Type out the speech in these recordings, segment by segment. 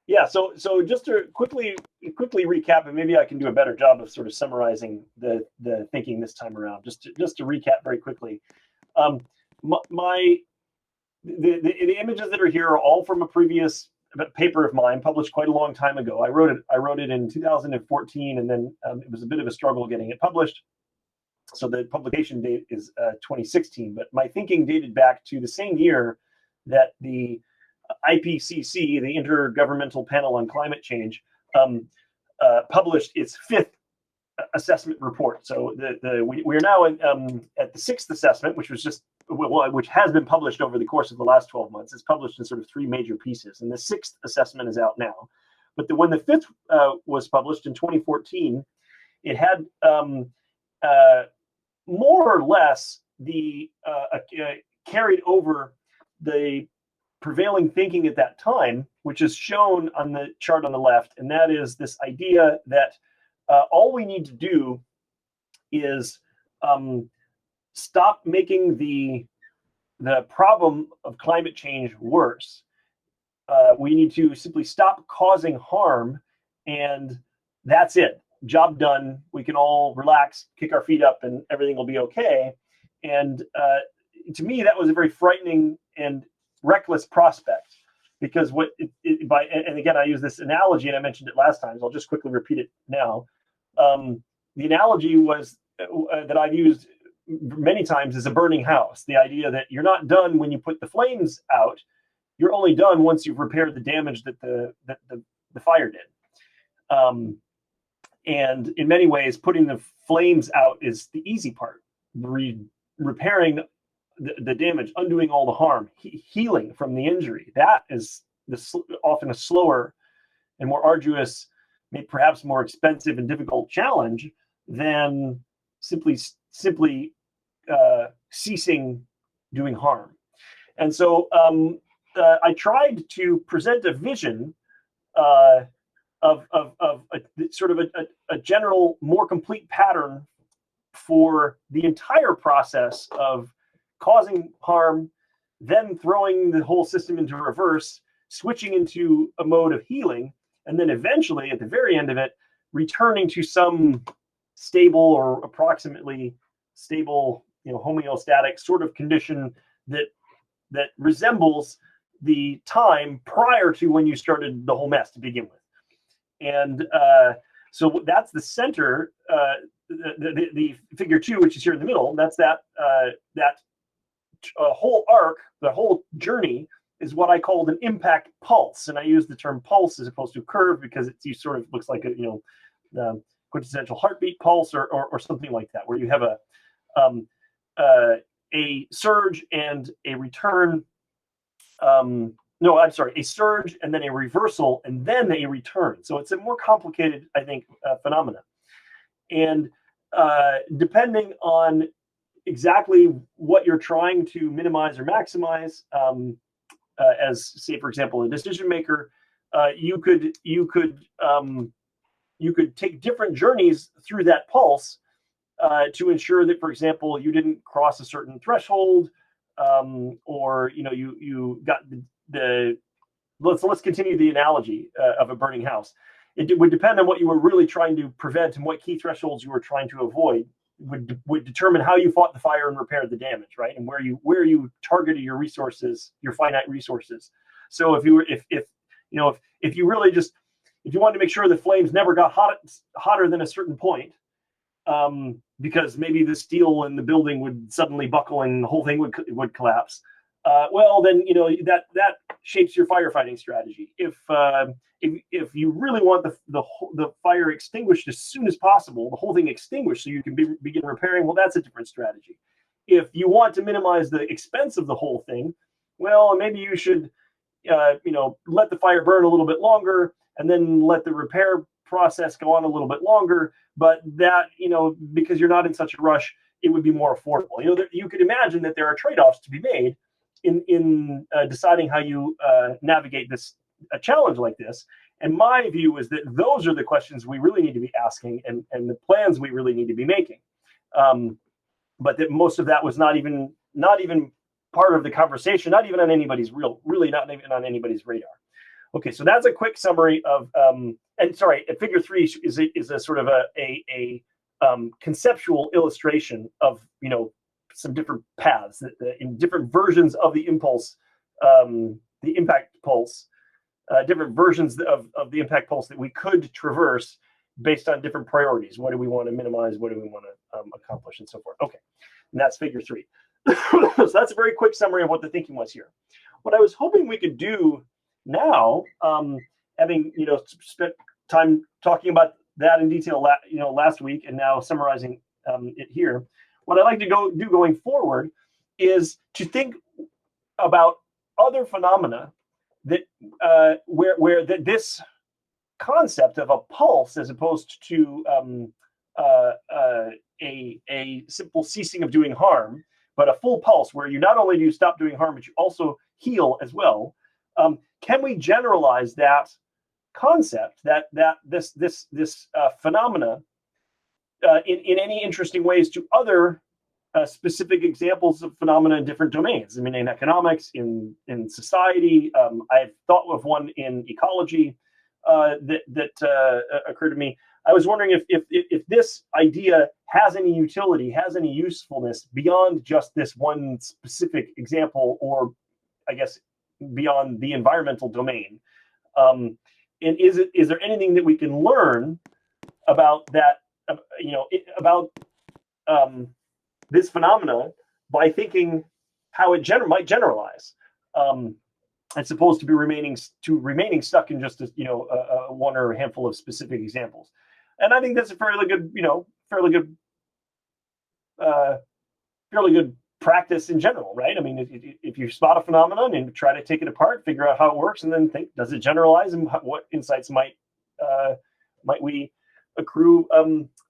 Yeah, so just to quickly recap, and maybe I can do a better job of sort of summarizing the thinking this time around. Just to recap very quickly, um, my the images that are here are all from a previous paper of mine published quite a long time ago. I wrote it in 2014, and then it was a bit of a struggle getting it published. So the publication date is 2016, but my thinking dated back to the same year that the IPCC, the Intergovernmental Panel on Climate Change, published its fifth assessment report. So we are now at the sixth assessment, which has been published over the course of the last 12 months. It's published in sort of three major pieces, and the sixth assessment is out now. But when the fifth was published in 2014, it had more or less carried over the prevailing thinking at that time, which is shown on the chart on the left, and that is this idea that all we need to do is stop making the problem of climate change worse. We need to simply stop causing harm, and that's it. Job done. We can all relax, kick our feet up, and everything will be okay. And to me, that was a very frightening and reckless prospect, because and again, I use this analogy, and I mentioned it last time, so I'll just quickly repeat it now. The analogy was that I've used many times is a burning house. The idea that you're not done when you put the flames out; you're only done once you've repaired the damage that the fire did. And in many ways, putting the flames out is the easy part. Repairing the damage, undoing all the harm, healing from the injury, that is often a slower and more arduous, maybe perhaps more expensive and difficult challenge than simply ceasing doing harm. And so I tried to present a vision of a sort of a general, more complete pattern for the entire process of causing harm, then throwing the whole system into reverse, switching into a mode of healing, and then eventually, at the very end of it, returning to some stable or approximately stable, homeostatic sort of condition that resembles the time prior to when you started the whole mess to begin with. And so that's the center, the figure 2, which is here in the middle. That's that whole arc, the whole journey, is what I called an impact pulse. And I use the term pulse as opposed to curve because it sort of looks like the quintessential heartbeat pulse or something like that, where you have a surge and a return. A surge and then a reversal and then a return. So it's a more complicated, I think, phenomena. And depending on exactly what you're trying to minimize or maximize, as say, for example, a decision maker, you could take different journeys through that pulse to ensure that, for example, you didn't cross a certain threshold, or you got let's continue the analogy of a burning house. It would depend on what you were really trying to prevent and what key thresholds you were trying to avoid would determine how you fought the fire and repaired the damage, right? And where you targeted your resources, your finite resources. So if you really just, if you wanted to make sure the flames never got hotter than a certain point, because maybe the steel in the building would suddenly buckle and the whole thing would collapse. Well, then that shapes your firefighting strategy. If you really want the fire extinguished as soon as possible, the whole thing extinguished so you can begin repairing, well, that's a different strategy. If you want to minimize the expense of the whole thing, well, maybe you should let the fire burn a little bit longer and then let the repair process go on a little bit longer. But that, because you're not in such a rush, it would be more affordable. You could imagine that there are trade-offs to be made in deciding how you navigate a challenge like this. And my view is that those are the questions we really need to be asking and the plans we really need to be making. But that most of that was not even part of the conversation, not even on anybody's not even on anybody's radar. Okay, so that's a quick summary of, and sorry, figure 3 is a sort of a conceptual illustration of, some different paths in different versions of the impulse, the impact pulse, different versions of the impact pulse that we could traverse based on different priorities. What do we want to minimize? What do we want to accomplish, and so forth? Okay, and that's figure 3. So that's a very quick summary of what the thinking was here. What I was hoping we could do now, having spent time talking about that in detail, last week, and now summarizing it here, what I'd like to do going forward is to think about other phenomena that where this concept of a pulse, as opposed to a simple ceasing of doing harm, but a full pulse where you not only do you stop doing harm, but you also heal as well. Can we generalize that concept, that this phenomena in any interesting ways to other specific examples of phenomena in different domains? I mean, in economics, in society. I've thought of one in ecology that occurred to me. I was wondering if this idea has any utility, has any usefulness beyond just this one specific example, or I guess beyond the environmental domain. And is there anything that we can learn about that, about this phenomena by thinking how it might generalize, as opposed to remaining stuck in just one or a handful of specific examples? And I think that's a fairly good practice in general, right? I mean, if you spot a phenomenon and try to take it apart, figure out how it works, and then think, does it generalize, and what insights might we accrue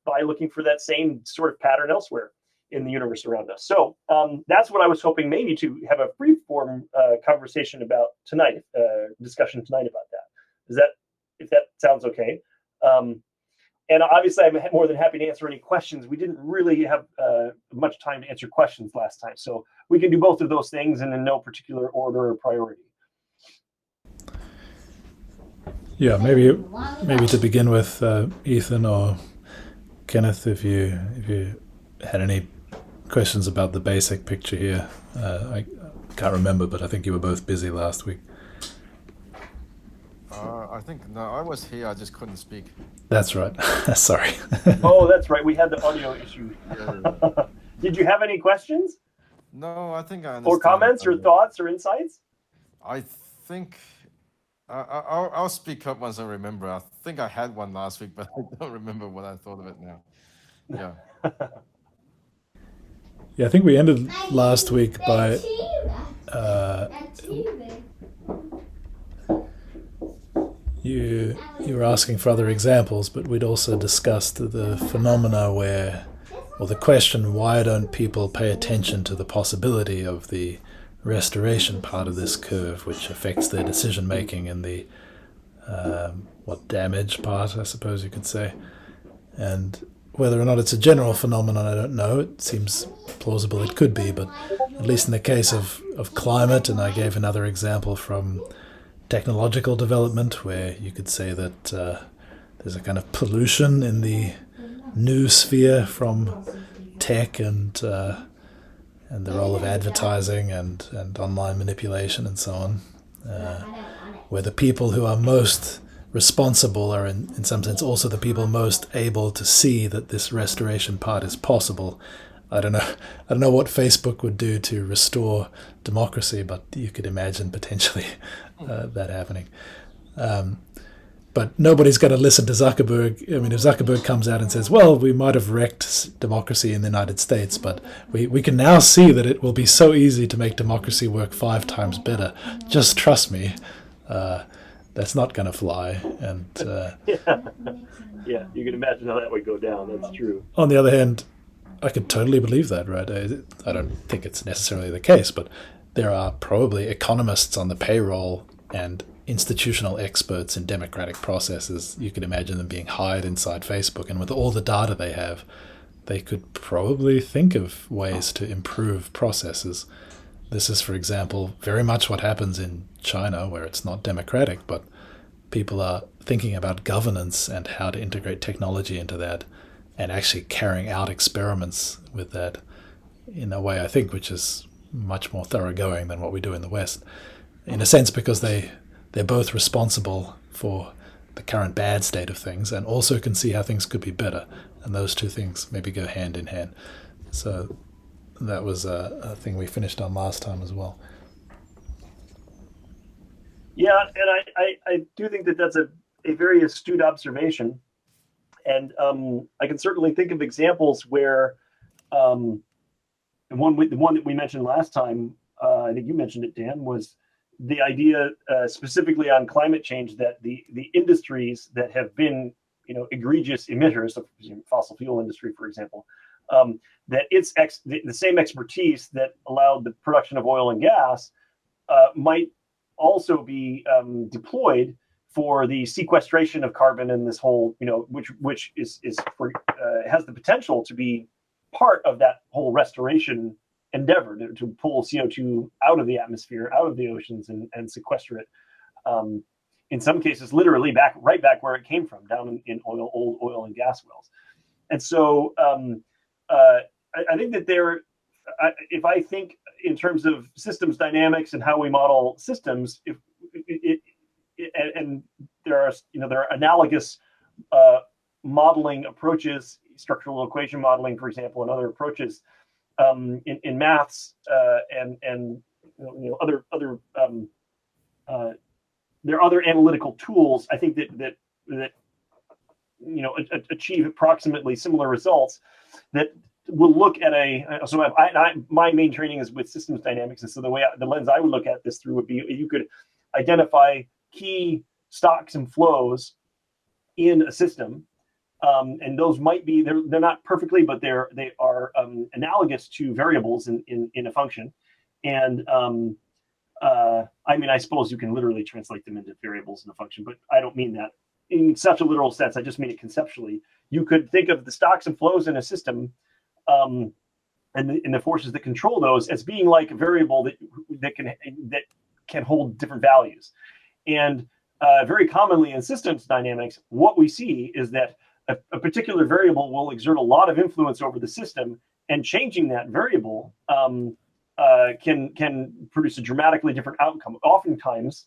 by looking for that same sort of pattern elsewhere in the universe around us? So that's what I was hoping maybe to have a free-form conversation about tonight, discussion tonight about that. If that sounds okay? And obviously, I'm more than happy to answer any questions. We didn't really have much time to answer questions last time, so we can do both of those things, and in no particular order or priority. Yeah, maybe to begin with, Ethan or Kenneth, if you had any questions about the basic picture here. I can't remember, but I think you were both busy last week. I think, no, I was here, I just couldn't speak. That's right. Sorry. Oh, that's right. We had the audio issue. Yeah. Did you have any questions? No, I think I understand. Or comments or thoughts or insights? I think I'll speak up once I remember. I think I had one last week, but I don't remember what I thought of it now. Yeah. Yeah, I think we ended last week by you were asking for other examples, but we'd also discussed the phenomena or the question, why don't people pay attention to the possibility of the restoration part of this curve, which affects their decision making, and the damage part, I suppose you could say. And whether or not it's a general phenomenon, I don't know. It seems plausible it could be, but at least in the case of climate, and I gave another example from technological development, where you could say that there's a kind of pollution in the news sphere from tech and the role of advertising and online manipulation and so on, where the people who are most responsible are in some sense also the people most able to see that this restoration part is possible. I don't know what Facebook would do to restore democracy, but you could imagine potentially that happening. But nobody's going to listen to Zuckerberg. I mean, if Zuckerberg comes out and says, well, we might have wrecked democracy in the United States, but we can now see that it will be so easy to make democracy work 5 times better. Just trust me. That's not going to fly. And yeah, you can imagine how that would go down. That's true. On the other hand, I could totally believe that, right? I don't think it's necessarily the case, but there are probably economists on the payroll and institutional experts in democratic processes. You could imagine them being hired inside Facebook, and with all the data they have, they could probably think of ways to improve processes. This is, for example, very much what happens in China, where it's not democratic, but people are thinking about governance and how to integrate technology into that, and actually carrying out experiments with that in a way, I think, which is much more thoroughgoing than what we do in the West, in a sense, because they're both responsible for the current bad state of things and also can see how things could be better. And those two things maybe go hand in hand. So that was a thing we finished on last time as well. Yeah, and I do think that that's a very astute observation. And I can certainly think of examples where the one that we mentioned last time, I think you mentioned it, Dan, was the idea specifically on climate change that the industries that have been, egregious emitters of fossil fuel industry, for example, that it's the same expertise that allowed the production of oil and gas might also be deployed for the sequestration of carbon in this whole, which is for, has the potential to be part of that whole restoration endeavor to pull CO2 out of the atmosphere, out of the oceans, and sequester it. In some cases, literally right back where it came from, down in old oil and gas wells. And so I think that if I think in terms of systems dynamics and how we model systems, and there are analogous modeling approaches, structural equation modeling, for example, and other approaches in maths and other there are other analytical tools. I think that achieve approximately similar results that will look at my main training is with systems dynamics, and so the lens I would look at this through would be you could identify key stocks and flows in a system, and those might be they're not perfectly, but they are analogous to variables in a function, and I suppose you can literally translate them into variables in a function, but I don't mean that in such a literal sense. I just mean it conceptually. You could think of the stocks and flows in a system, and the forces that control those as being like a variable that can hold different values. And very commonly in systems dynamics, what we see is that a particular variable will exert a lot of influence over the system, and changing that variable can produce a dramatically different outcome. Oftentimes,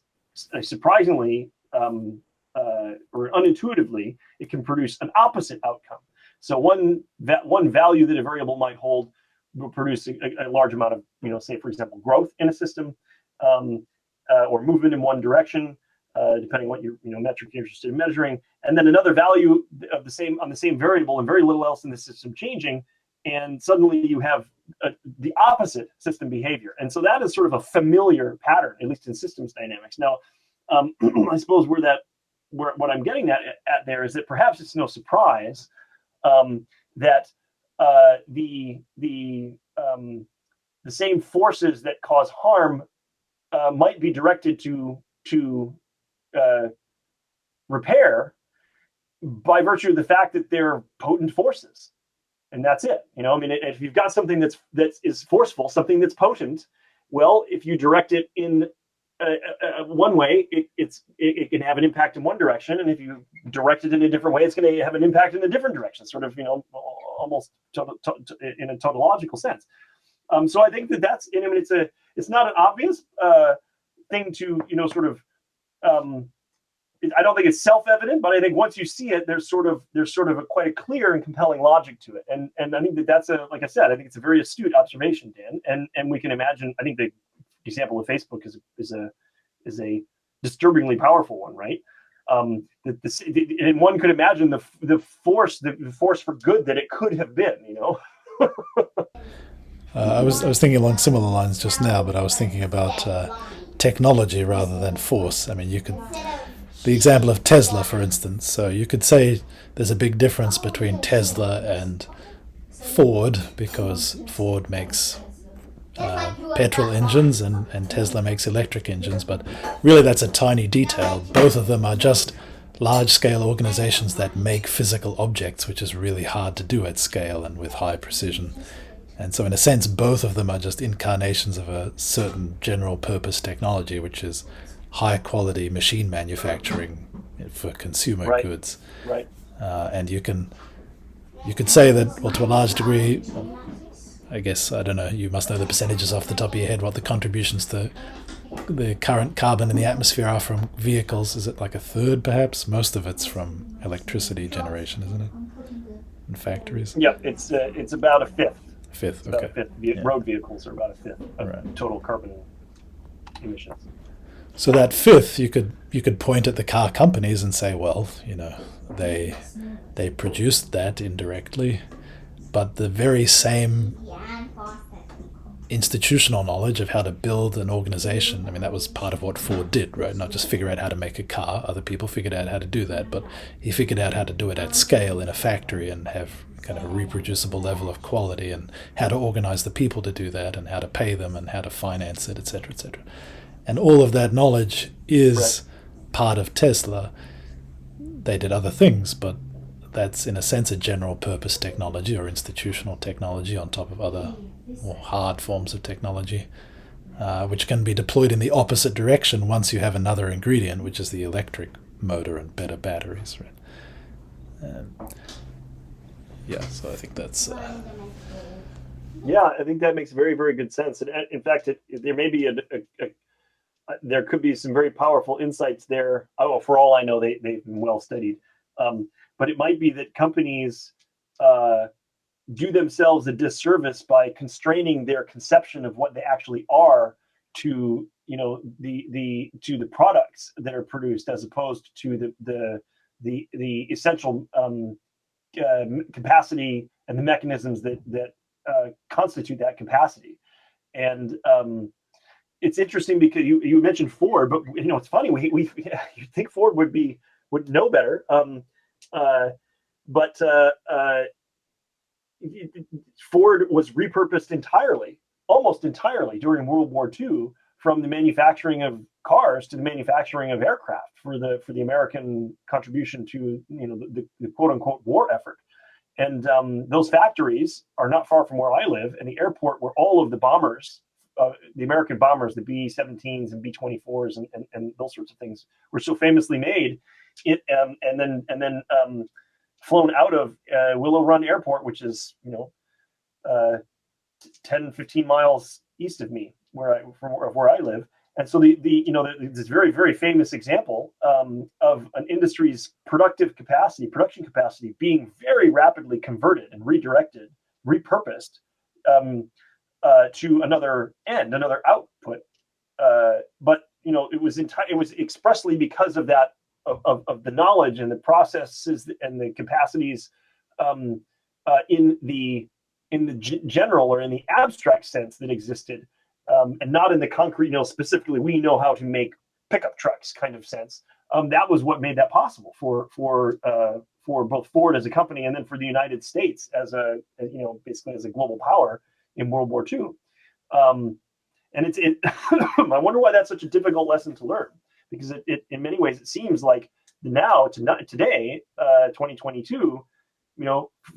surprisingly or unintuitively, it can produce an opposite outcome. So one value that a variable might hold will produce a large amount of, say, for example, growth in a system, or movement in one direction, depending on what your metric you're interested in measuring. And then another value of on the same variable and very little else in the system changing, and suddenly you have the opposite system behavior. And so that is sort of a familiar pattern, at least in systems dynamics. Now, I suppose what I'm getting at there is that perhaps it's no surprise that the same forces that cause harm might be directed to repair by virtue of the fact that they're potent forces, and that's it. If you've got something that is forceful, something that's potent, well, if you direct it in one way, it can have an impact in one direction, and if you direct it in a different way, it's going to have an impact in a different direction, sort of, almost in a tautological sense. So I think that's it's not an obvious thing to sort of. I don't think it's self-evident, but I think once you see it, there's sort of quite a clear and compelling logic to it, and I think that's like I said, I think it's a very astute observation, Dan, and we can imagine. I think the example of Facebook is a disturbingly powerful one, right? And one could imagine the force for good that it could have been, I was thinking along similar lines just now, but I was thinking about technology rather than force. The example of Tesla, for instance. So you could say there's a big difference between Tesla and Ford, because Ford makes petrol engines and Tesla makes electric engines, but really that's a tiny detail. Both of them are just large-scale organizations that make physical objects, which is really hard to do at scale and with high precision. And so in a sense, both of them are just incarnations of a certain general purpose technology, which is high quality machine manufacturing for consumer Right. goods. Right. And you could say that, well, to a large degree, I guess, I don't know, you must know the percentages off the top of your head, what the contributions to the current carbon in the atmosphere are from vehicles. Is it like a third, perhaps? Most of it's from electricity generation, isn't it? In factories? Yeah, it's about a fifth. A fifth, About okay. a fifth. Yeah. Road vehicles are about a fifth of Right. total carbon emissions. So that fifth, you could point at the car companies and say, well, they produced that indirectly, but the very same institutional knowledge of how to build an organization, I mean, that was part of what Ford did, right? Not just figure out how to make a car. Other people figured out how to do that, but he figured out how to do it at scale in a factory and have kind of a reproducible level of quality, and how to organize the people to do that, and how to pay them, and how to finance it, etc., etc. And all of that knowledge is part of Tesla. They did other things, but that's in a sense a general purpose technology or institutional technology on top of other more hard forms of technology, which can be deployed in the opposite direction once you have another ingredient, which is the electric motor and better batteries. Right? Yeah, so I think that's... Yeah, I think that makes very, very good sense. And in fact, there may be there could be some very powerful insights there. Oh, for all I know, they've been well studied. But it might be that companies do themselves a disservice by constraining their conception of what they actually are to the products that are produced, as opposed to the essential capacity and the mechanisms that constitute that capacity. And it's interesting because you mentioned Ford, but it's funny. We you think Ford would know better, but Ford was repurposed almost entirely during World War II, from the manufacturing of cars to the manufacturing of aircraft for the American contribution to the quote unquote war effort. And those factories are not far from where I live, and the airport where all of the bombers, the American bombers, the B-17s and B-24s and those sorts of things, were so famously made. And then flown out of Willow Run Airport, which is 10, 15 miles east of me, where I live. And so this very, very famous example of an industry's production capacity being very rapidly converted and redirected, repurposed to another output. But it was expressly because of that, of the knowledge and the processes and the capacities in the general or in the abstract sense that existed, and not in the concrete, specifically we know how to make pickup trucks kind of sense. That was what made that possible for both Ford as a company, and then for the United States as basically as a global power in World War II. And I wonder why that's such a difficult lesson to learn, because it in many ways it seems like today, 2022,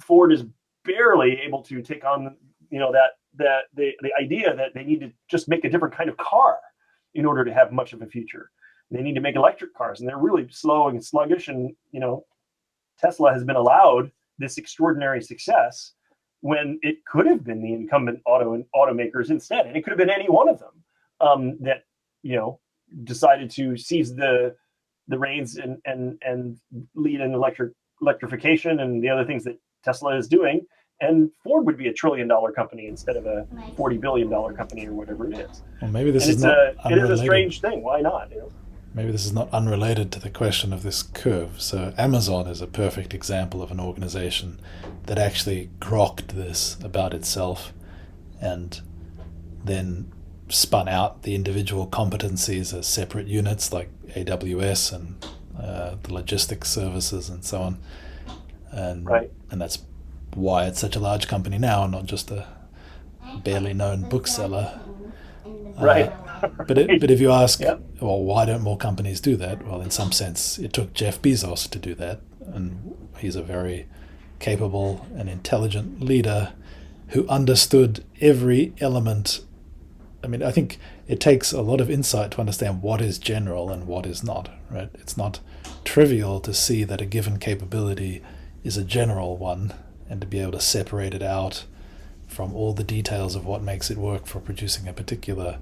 Ford is barely able to take on the idea that they need to just make a different kind of car in order to have much of a future. They need to make electric cars, and they're really slow and sluggish. And Tesla has been allowed this extraordinary success when it could have been the incumbent automakers instead, and it could have been any one of them that decided to seize the reins and lead in electrification and the other things that Tesla is doing, and Ford would be $1 trillion company instead of a $40 billion company or whatever it is. Well, maybe this and is not it is a strange thing. Why not? Maybe this is not unrelated to the question of this curve. So Amazon is a perfect example of an organization that actually grokked this about itself and then spun out the individual competencies as separate units like AWS and the logistics services and so on. And that's why it's such a large company now, not just a barely known bookseller. Right. But if you ask, well, why don't more companies do that? Well, in some sense, it took Jeff Bezos to do that, and he's a very capable and intelligent leader who understood every element I mean, I think it takes a lot of insight to understand what is general and what is not, right? It's not trivial to see that a given capability is a general one and to be able to separate it out from all the details of what makes it work for producing a particular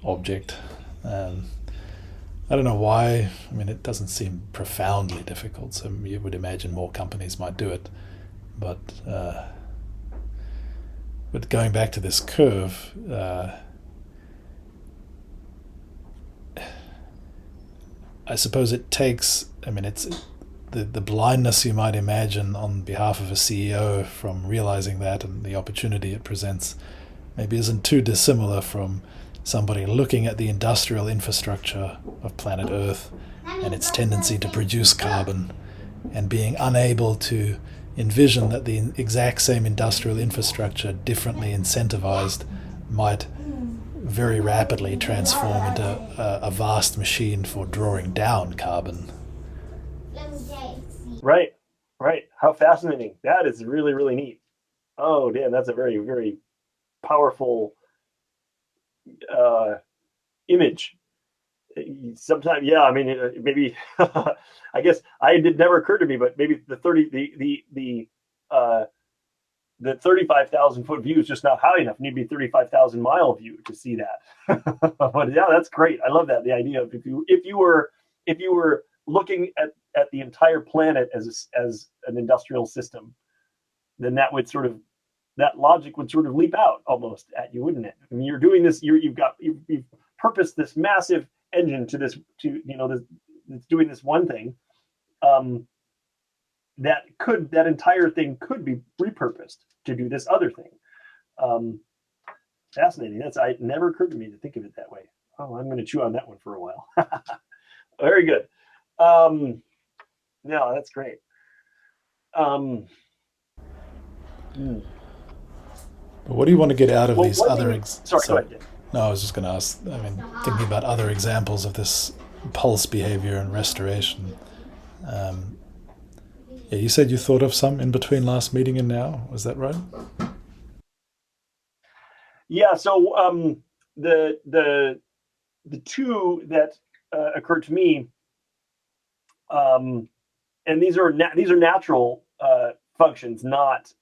object. I don't know why. I mean, it doesn't seem profoundly difficult, so you would imagine more companies might do it. But going back to this curve, I suppose it takes, I mean, it's the blindness you might imagine on behalf of a CEO from realizing that, and the opportunity it presents maybe isn't too dissimilar from somebody looking at the industrial infrastructure of planet Earth and its tendency to produce carbon and being unable to envision that the exact same industrial infrastructure, differently incentivized, might very rapidly transform into a vast machine for drawing down carbon. Right. How fascinating. That is really, really neat. Oh, damn, that's a very, very powerful image. Sometimes, yeah, I mean, maybe I guess it never occurred to me, but maybe the 35,000 foot view is just not high enough. Need to be 35,000 mile view to see that. But yeah, that's great. I love that. The idea of if you were looking at the entire planet as an industrial system, then that logic would sort of leap out almost at you, wouldn't it? I mean, you're doing this. You've purposed this massive engine that's doing this one thing. That entire thing could be repurposed to do this other thing. Fascinating. It never occurred to me to think of it that way. Oh, I'm going to chew on that one for a while. Very good. No, that's great. But what do you want to get out of these other? Sorry, go ahead. No, I was just going to ask. I mean, thinking about other examples of this pulse behavior and restoration. Yeah, you said you thought of some in between last meeting and now. Was that right? Yeah. So the two that occurred to me, and these are natural functions, not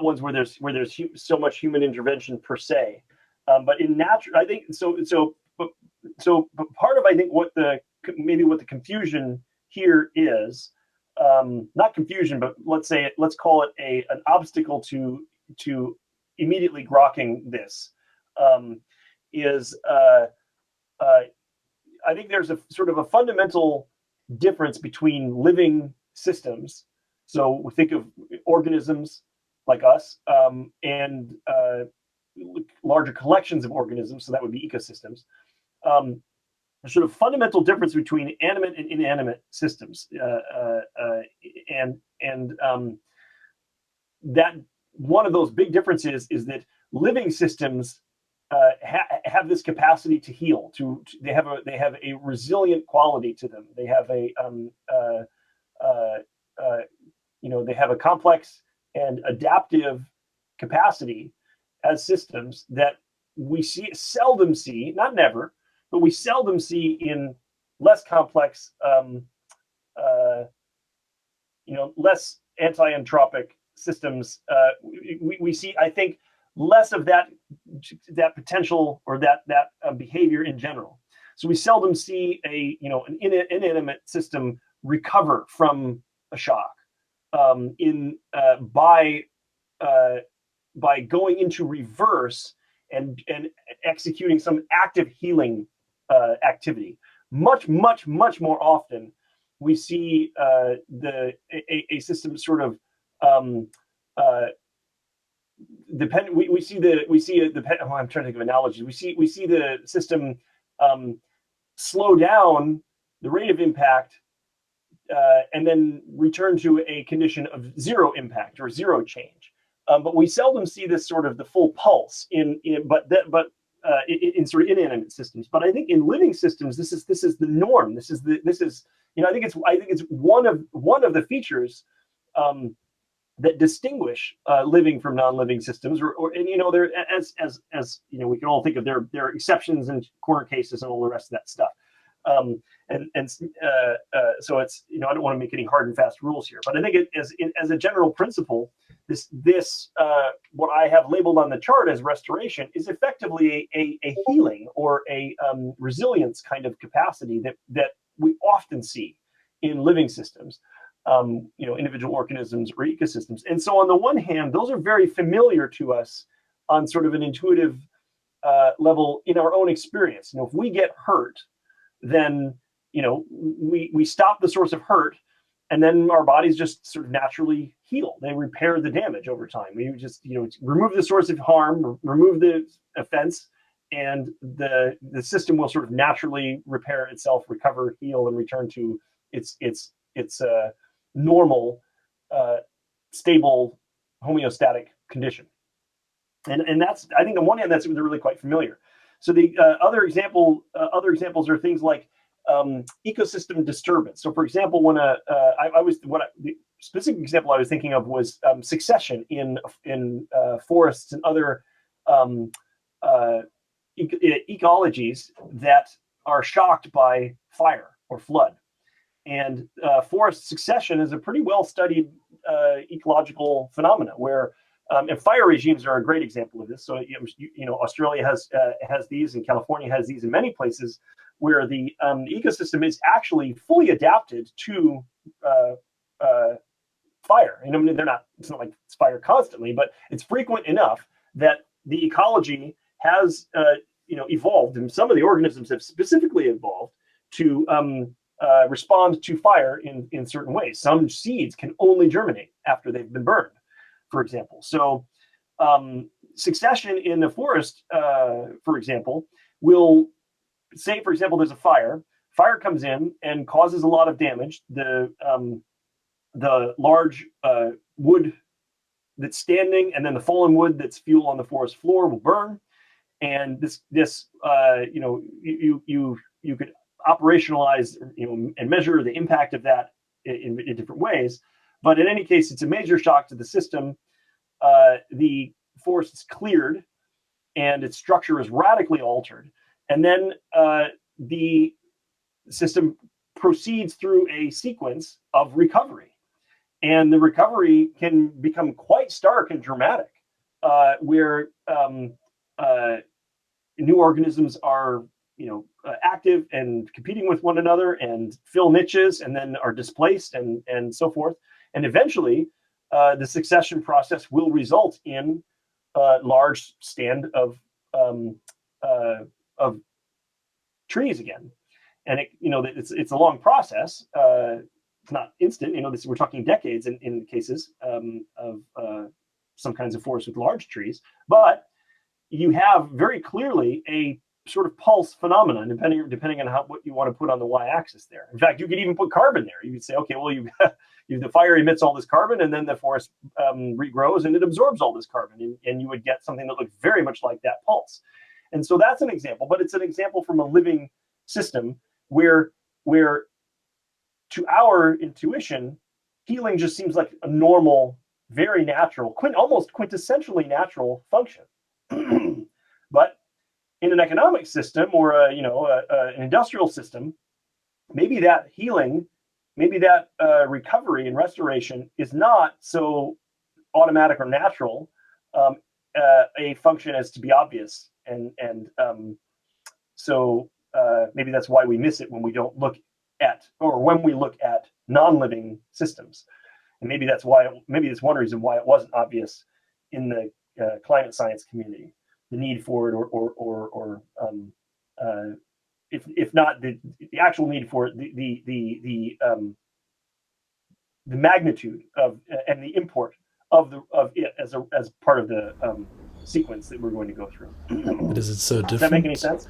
ones where there's so much human intervention per se. But in natural, I think so. But part of what the confusion here is, not confusion, but let's call it an obstacle to immediately grokking this, is I think there's a sort of a fundamental difference between living systems. So we think of organisms like us, and larger collections of organisms. So that would be ecosystems. A sort of fundamental difference between animate and inanimate systems, and that one of those big differences is that living systems have this capacity to heal. They have a resilient quality to them. They have they have a complex and adaptive capacity as systems that we seldom see, not never, but we seldom see in less complex, less anti-entropic systems. We see, I think, less of that potential or that behavior in general. So we seldom see an inanimate system recover from a shock by going into reverse and executing some active healing activity. Much more often, we see a system sort of depend. We see I'm trying to think of analogies. We see the system slow down the rate of impact, and then return to a condition of zero impact or zero change. But we seldom see this sort of the full pulse in sort of inanimate systems. But I think in living systems, this is the norm. I think it's one of the features that distinguish living from non-living systems, and there, as we can all think of, there are exceptions and corner cases and all the rest of that stuff. So it's, I don't want to make any hard and fast rules here, but I think as a general principle, this what I have labeled on the chart as restoration is effectively a healing or a resilience kind of capacity that we often see in living systems, individual organisms or ecosystems. And so on the one hand, those are very familiar to us on sort of an intuitive level in our own experience. If we get hurt, then we stop the source of hurt, and then our bodies just sort of naturally heal. They repair the damage over time. We just remove the source of harm, remove the offense, and the system will sort of naturally repair itself, recover, heal, and return to its normal, stable, homeostatic condition. And that's, I think on one hand, that's really quite familiar. So the other examples are things like ecosystem disturbance. So, for example, when the specific example I was thinking of was succession in forests and other ecologies that are shocked by fire or flood. And forest succession is a pretty well studied ecological phenomena where. And fire regimes are a great example of this. So, Australia has these, and California has these in many places, where the ecosystem is actually fully adapted to fire. And I mean, it's not like it's fire constantly, but it's frequent enough that the ecology has, evolved, and some of the organisms have specifically evolved to respond to fire in certain ways. Some seeds can only germinate after they've been burned, for example. So succession in the forest, for example, will say, for example, there's a fire comes in and causes a lot of damage. The large wood that's standing, and then the fallen wood that's fuel on the forest floor will burn. And this you could operationalize, and measure the impact of that in different ways. But in any case, it's a major shock to the system. The forest is cleared, and its structure is radically altered. And then the system proceeds through a sequence of recovery. And the recovery can become quite stark and dramatic, where new organisms are active and competing with one another and fill niches, and then are displaced and so forth. And eventually, the succession process will result in a large stand of trees again. And it's a long process. It's not instant. We're talking decades in cases of some kinds of forests with large trees. But you have very clearly a sort of pulse phenomenon, depending on what you want to put on the y-axis there. In fact, you could even put carbon there. You could say, okay, well, the fire emits all this carbon, and then the forest regrows and it absorbs all this carbon, and you would get something that looked very much like that pulse. And so that's an example, but it's an example from a living system where to our intuition, healing just seems like a normal, very natural, almost quintessentially natural function. But in an economic system or an industrial system, maybe that healing, maybe that recovery and restoration is not so automatic or natural a function as to be obvious, and so maybe that's why we miss it when we don't look at, or when we look at non-living systems. And maybe that's one reason why it wasn't obvious in the climate science community, the need for it, or if not the actual need for it, the magnitude of and the import of it as part of the sequence that we're going to go through. But is it so different? Does that make any sense?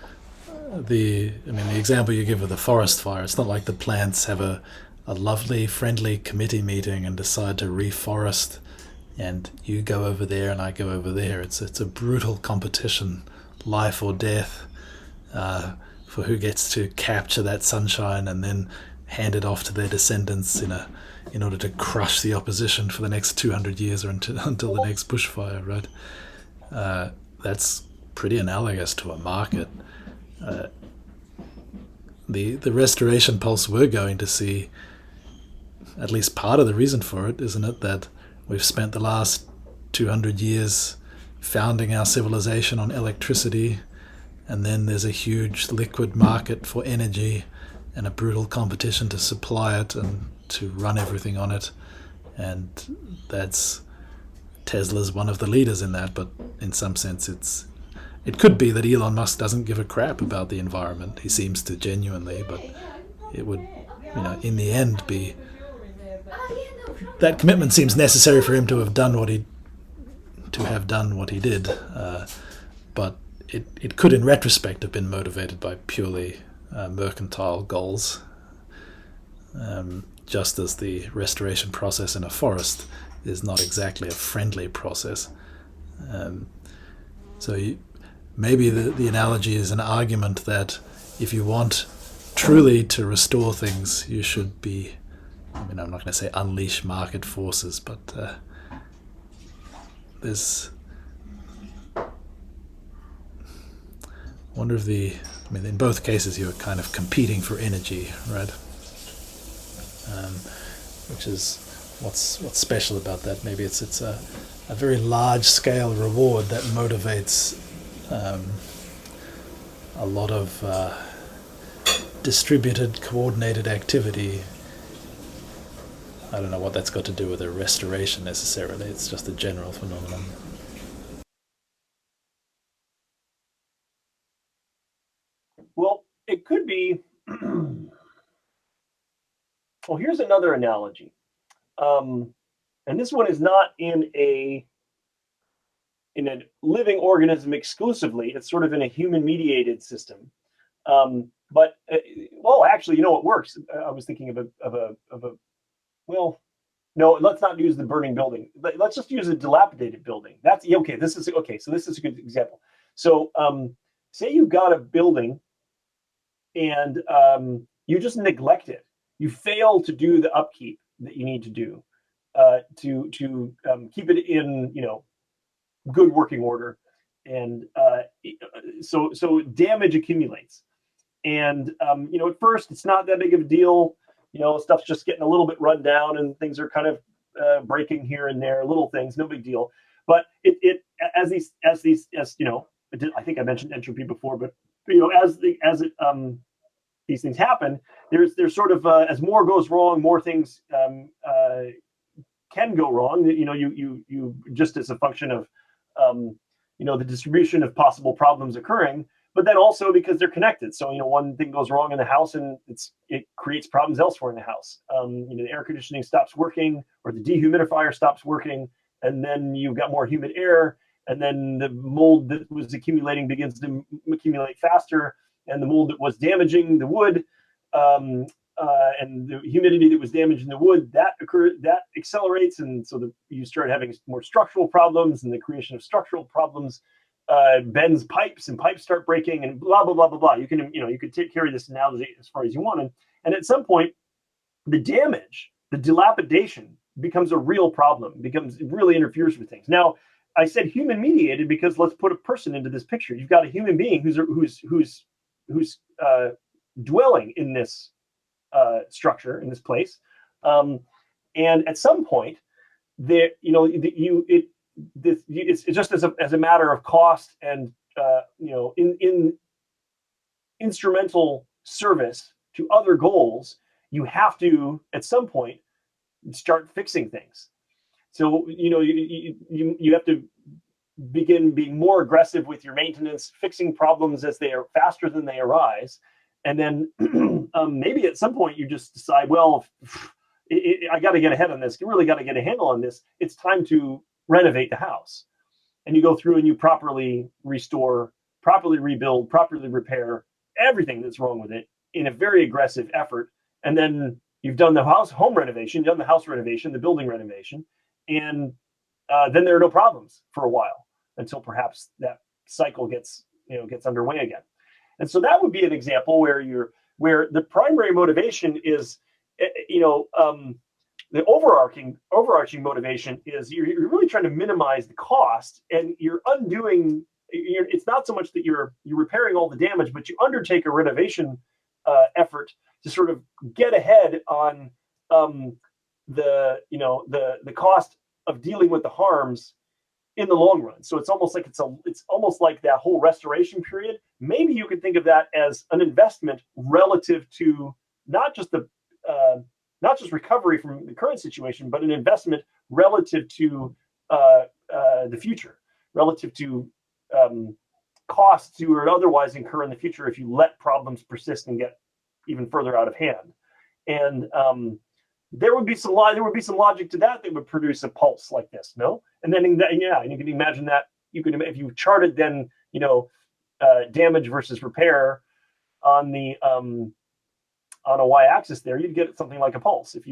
The example you give of the forest fire, it's not like the plants have a lovely, friendly committee meeting and decide to reforest, and you go over there and I go over there. It's a brutal competition, life or death, for who gets to capture that sunshine and then handed off to their descendants in order to crush the opposition for the next 200 years or until the next bushfire, right? That's pretty analogous to a market. The restoration pulse we're going to see, at least part of the reason for it, isn't it, that we've spent the last 200 years founding our civilization on electricity, and then there's a huge liquid market for energy and a brutal competition to supply it and to run everything on it. And Tesla's one of the leaders in that, but in some sense it could be that Elon Musk doesn't give a crap about the environment. He seems to genuinely, but it would, in the end be, that commitment seems necessary for him to have done what he did. But it could, in retrospect, have been motivated by purely mercantile goals, just as the restoration process in a forest is not exactly a friendly process. Maybe the analogy is an argument that if you want truly to restore things, you should be, I'm not going to say unleash market forces, but there's, wonder if in both cases you're kind of competing for energy, right? Which is what's special about that. Maybe it's a very large scale reward that motivates a lot of distributed, coordinated activity. I don't know what that's got to do with a restoration necessarily. It's just a general phenomenon. Well, it could be. Well, here's another analogy. And this one is not in a living organism exclusively. It's sort of in a human mediated system. But actually, it works. I was thinking of a well, no, let's not use the burning building. Let's just use a dilapidated building. That's okay. This is okay. So this is a good example. So say you've got a building and you just neglect it. You fail to do the upkeep that you need to do to keep it in good working order, and so damage accumulates. And at first it's not that big of a deal. Stuff's just getting a little bit run down, and things are kind of breaking here and there, little things, no big deal. But it as these I think I mentioned entropy before, but as these things happen, there's sort of as more goes wrong, more things can go wrong. You just as a function of the distribution of possible problems occurring, but then also because they're connected. So one thing goes wrong in the house and it creates problems elsewhere in the house. The air conditioning stops working, or the dehumidifier stops working, and then you've got more humid air, and then the mold that was accumulating begins to accumulate faster, and the mold that was damaging the wood and the humidity that was damaging the wood, that accelerates, and so you start having more structural problems, and the creation of structural problems bends pipes, and pipes start breaking, and blah blah blah blah blah. You can carry this analogy as far as you want, and at some point, the damage, the dilapidation, becomes a real problem. It really interferes with things. Now, I said human mediated because let's put a person into this picture. You've got a human being who's dwelling in this structure, in this place, and at some point, it's just as a matter of cost and in instrumental service to other goals, you have to at some point start fixing things. So you have to begin being more aggressive with your maintenance, fixing problems as they are faster than they arise. And then maybe at some point you just decide, well, I got to get ahead on this. You really got to get a handle on this. It's time to renovate the house. And you go through and you properly restore, properly rebuild, properly repair everything that's wrong with it in a very aggressive effort. And then you've done the home renovation, done the house renovation, the building renovation, and then there are no problems for a while until perhaps that cycle gets underway again. And so that would be an example where you're where the primary motivation is, the overarching motivation is you're really trying to minimize the cost, and you're undoing. It's not so much that you're repairing all the damage, but you undertake a renovation effort to sort of get ahead on the cost of dealing with the harms in the long run. So it's almost like that whole restoration period. Maybe you could think of that as an investment relative to not just recovery from the current situation, but an investment relative to the future, relative to costs you would otherwise incur in the future if you let problems persist and get even further out of hand. And there would be some logic to that would produce a pulse like this, no? And then and you can imagine that if you charted then damage versus repair on the on a y-axis there, you'd get something like a pulse. If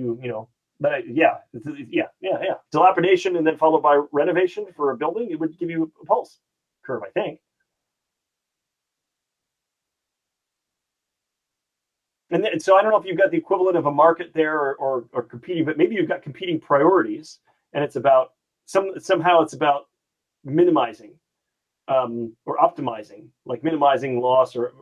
dilapidation and then followed by renovation for a building, it would give you a pulse curve, I think. And so I don't know if you've got the equivalent of a market there or competing, but maybe you've got competing priorities, and it's about somehow it's about minimizing or optimizing, like minimizing loss or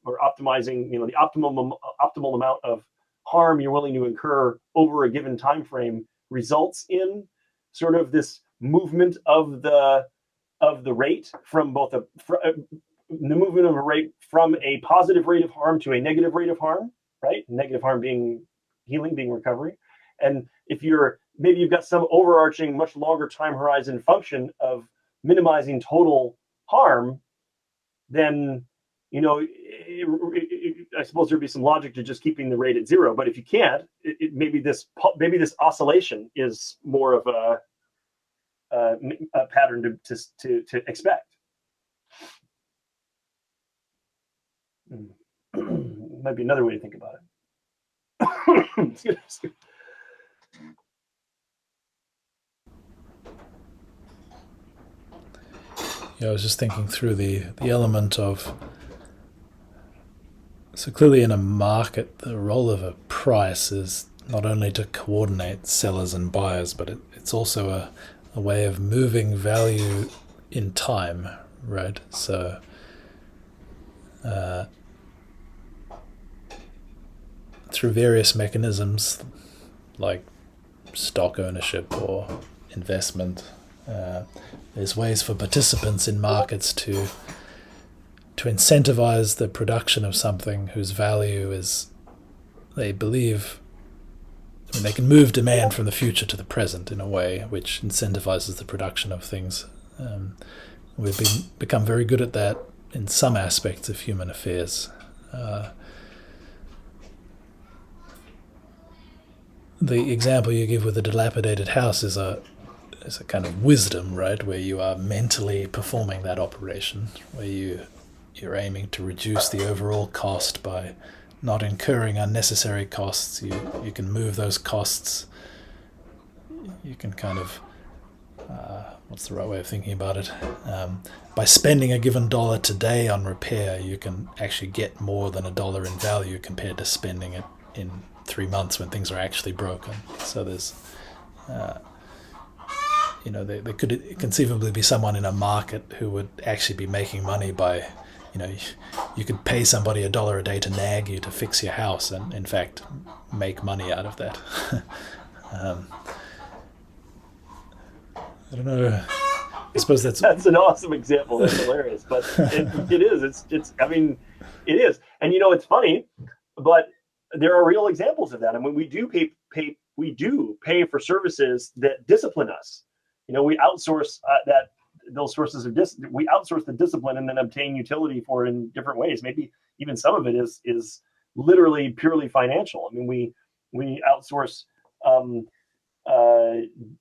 optimizing, the optimal amount of harm you're willing to incur over a given time frame results in sort of this movement of the rate from the movement of a rate from a positive rate of harm to a negative rate of harm, right? Negative harm being healing, being recovery. And if maybe you've got some overarching, much longer time horizon function of minimizing total harm, then, I suppose there'd be some logic to just keeping the rate at zero. But if you can't, maybe this oscillation is more of a pattern to expect. Might be another way to think about it. I was just thinking through the element of, so clearly in a market, the role of a price is not only to coordinate sellers and buyers, but it's also a way of moving value in time, right? So through various mechanisms like stock ownership or investment, there's ways for participants in markets to incentivize the production of something whose value is, they believe, they can move demand from the future to the present in a way which incentivizes the production of things. We've become very good at that in some aspects of human affairs. The example you give with a dilapidated house is a kind of wisdom, right? Where you are mentally performing that operation, where you're aiming to reduce the overall cost by not incurring unnecessary costs. You can move those costs. You can kind of what's the right way of thinking about it? By spending a given dollar today on repair, you can actually get more than $1 in value compared to spending it in 3 months when things are actually broken. So there's, there could conceivably be someone in a market who would actually be making money by, you could pay somebody $1 a day to nag you to fix your house and, in fact, make money out of that. I don't know. I suppose that's an awesome example. That's hilarious, but it is. It is. And it's funny, but there are real examples of that. I mean, we do pay for services that discipline us. We outsource those sources of we outsource the discipline and then obtain utility for it in different ways. Maybe even some of it is literally purely financial. I mean, we outsource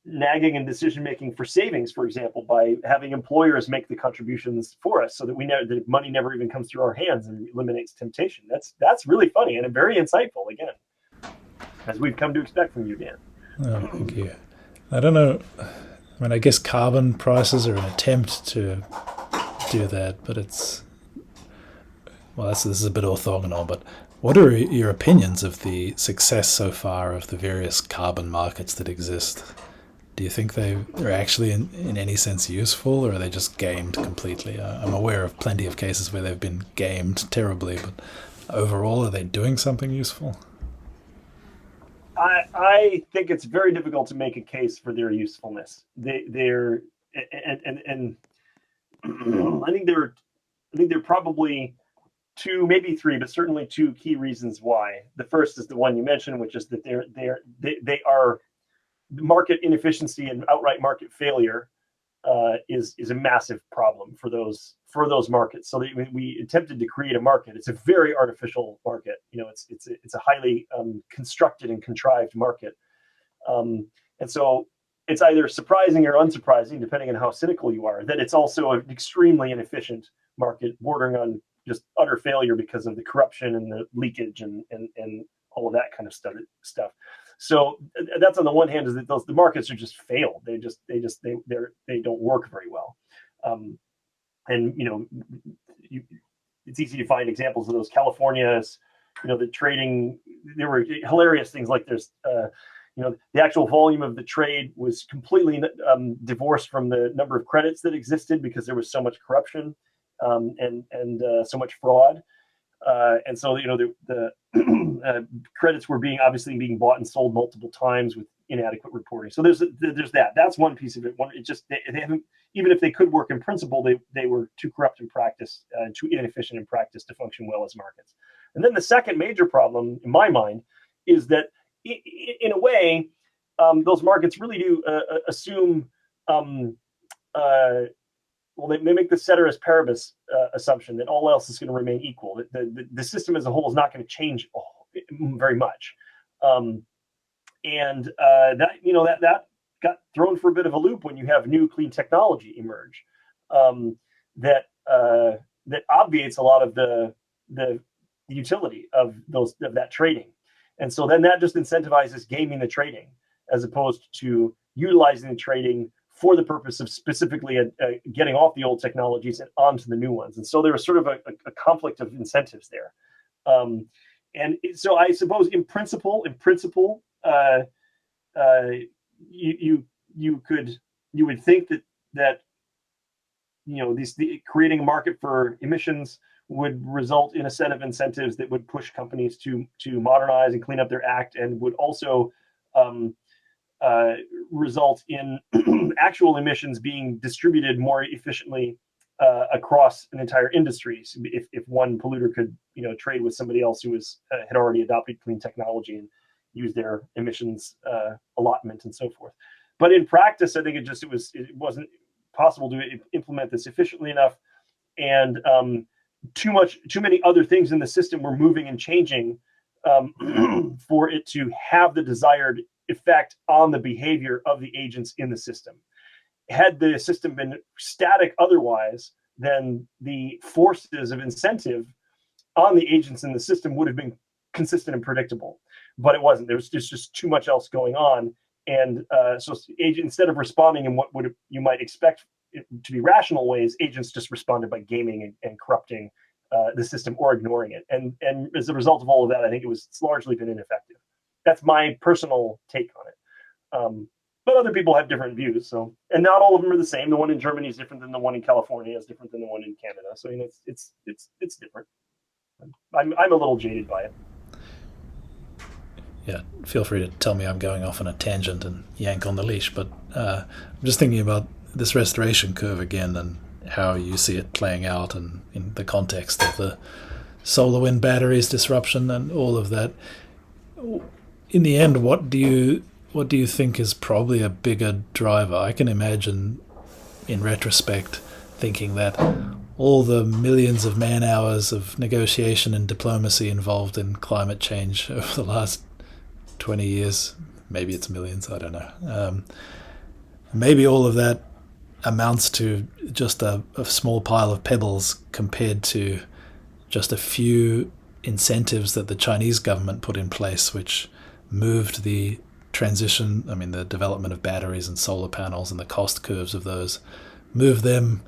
nagging and decision making for savings, for example, by having employers make the contributions for us, so that the money never even comes through our hands and eliminates temptation. That's really funny and very insightful, again, as we've come to expect from you, Dan. Oh, thank you. I don't know. I mean, I guess carbon prices are an attempt to do that, but this is a bit orthogonal, but What are your opinions of the success so far of the various carbon markets that exist? Do you think they're actually in any sense useful, or are they just gamed completely? I'm aware of plenty of cases where they've been gamed terribly, but overall, are they doing something useful? I think it's very difficult to make a case for their usefulness. They're and I think there are probably two, maybe three, but certainly two key reasons why. The first is the one you mentioned, which is that they are market inefficiency and outright market failure is a massive problem for those markets. So we attempted to create a market. It's a very artificial market. It's a highly constructed and contrived market, and so it's either surprising or unsurprising, depending on how cynical you are, that it's also an extremely inefficient market, bordering on just utter failure because of the corruption and the leakage and all of that kind of stuff. So that's on the one hand, is that the markets are just failed. They don't work very well. And it's easy to find examples of those. California's, the trading, there were hilarious things like there's, the actual volume of the trade was completely divorced from the number of credits that existed, because there was so much corruption and so much fraud. And so, the credits were obviously being bought and sold multiple times with inadequate reporting. So there's that. That's one piece of it. They haven't, even if they could work in principle, they were too corrupt in practice and too inefficient in practice to function well as markets. And then the second major problem, in my mind, is that in a way, those markets really do assume. They make the ceteris paribus assumption that all else is going to remain equal. That the system as a whole is not going to change very much, and that got thrown for a bit of a loop when you have new clean technology emerge, that obviates a lot of the utility of that trading, and so then that just incentivizes gaming the trading as opposed to utilizing the trading for the purpose of specifically getting off the old technologies and onto the new ones. And so there was sort of a conflict of incentives there. And so I suppose in principle, you would think that creating a market for emissions would result in a set of incentives that would push companies to modernize and clean up their act, and would also result in actual emissions being distributed more efficiently across an entire industry. So if one polluter could, trade with somebody else who had already adopted clean technology and use their emissions allotment and so forth. But in practice, I think it wasn't possible to implement this efficiently enough, and too many other things in the system were moving and changing for it to have the desired effect on the behavior of the agents in the system. Had the system been static otherwise, then the forces of incentive on the agents in the system would have been consistent and predictable. But it wasn't. There was just too much else going on. And so instead of responding in what you might expect to be rational ways, agents just responded by gaming and corrupting the system or ignoring it. And as a result of all of that, I think it's largely been ineffective. That's my personal take on it. But other people have different views. So, and not all of them are the same. The one in Germany is different than the one in California, is different than the one in Canada. So, it's different. I'm a little jaded by it. Yeah, feel free to tell me I'm going off on a tangent and yank on the leash, but I'm just thinking about this restoration curve again and how you see it playing out, and in the context of the solar wind batteries disruption and all of that. In the end, what do you think is probably a bigger driver? I can imagine, in retrospect, thinking that all the millions of man hours of negotiation and diplomacy involved in climate change over the last 20 years, maybe it's millions, I don't know. Maybe all of that amounts to just a small pile of pebbles compared to just a few incentives that the Chinese government put in place, which moved the transition, the development of batteries and solar panels and the cost curves of those, moved them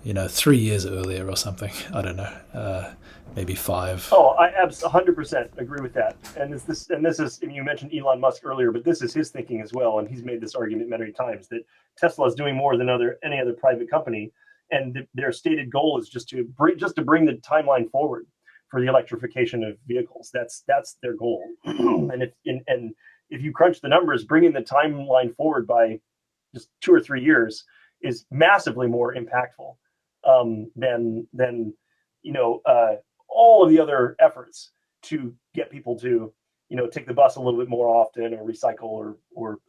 3 years earlier or something. I don't know, maybe 5. Oh, I 100% agree with that. And this is, you mentioned Elon Musk earlier, but this is his thinking as well. And he's made this argument many times that Tesla is doing more than any other private company, and their stated goal is just to bring the timeline forward for the electrification of vehicles. That's their goal. And if you crunch the numbers, bringing the timeline forward by just 2 or 3 years is massively more impactful than all of the other efforts to get people to, take the bus a little bit more often, or recycle, or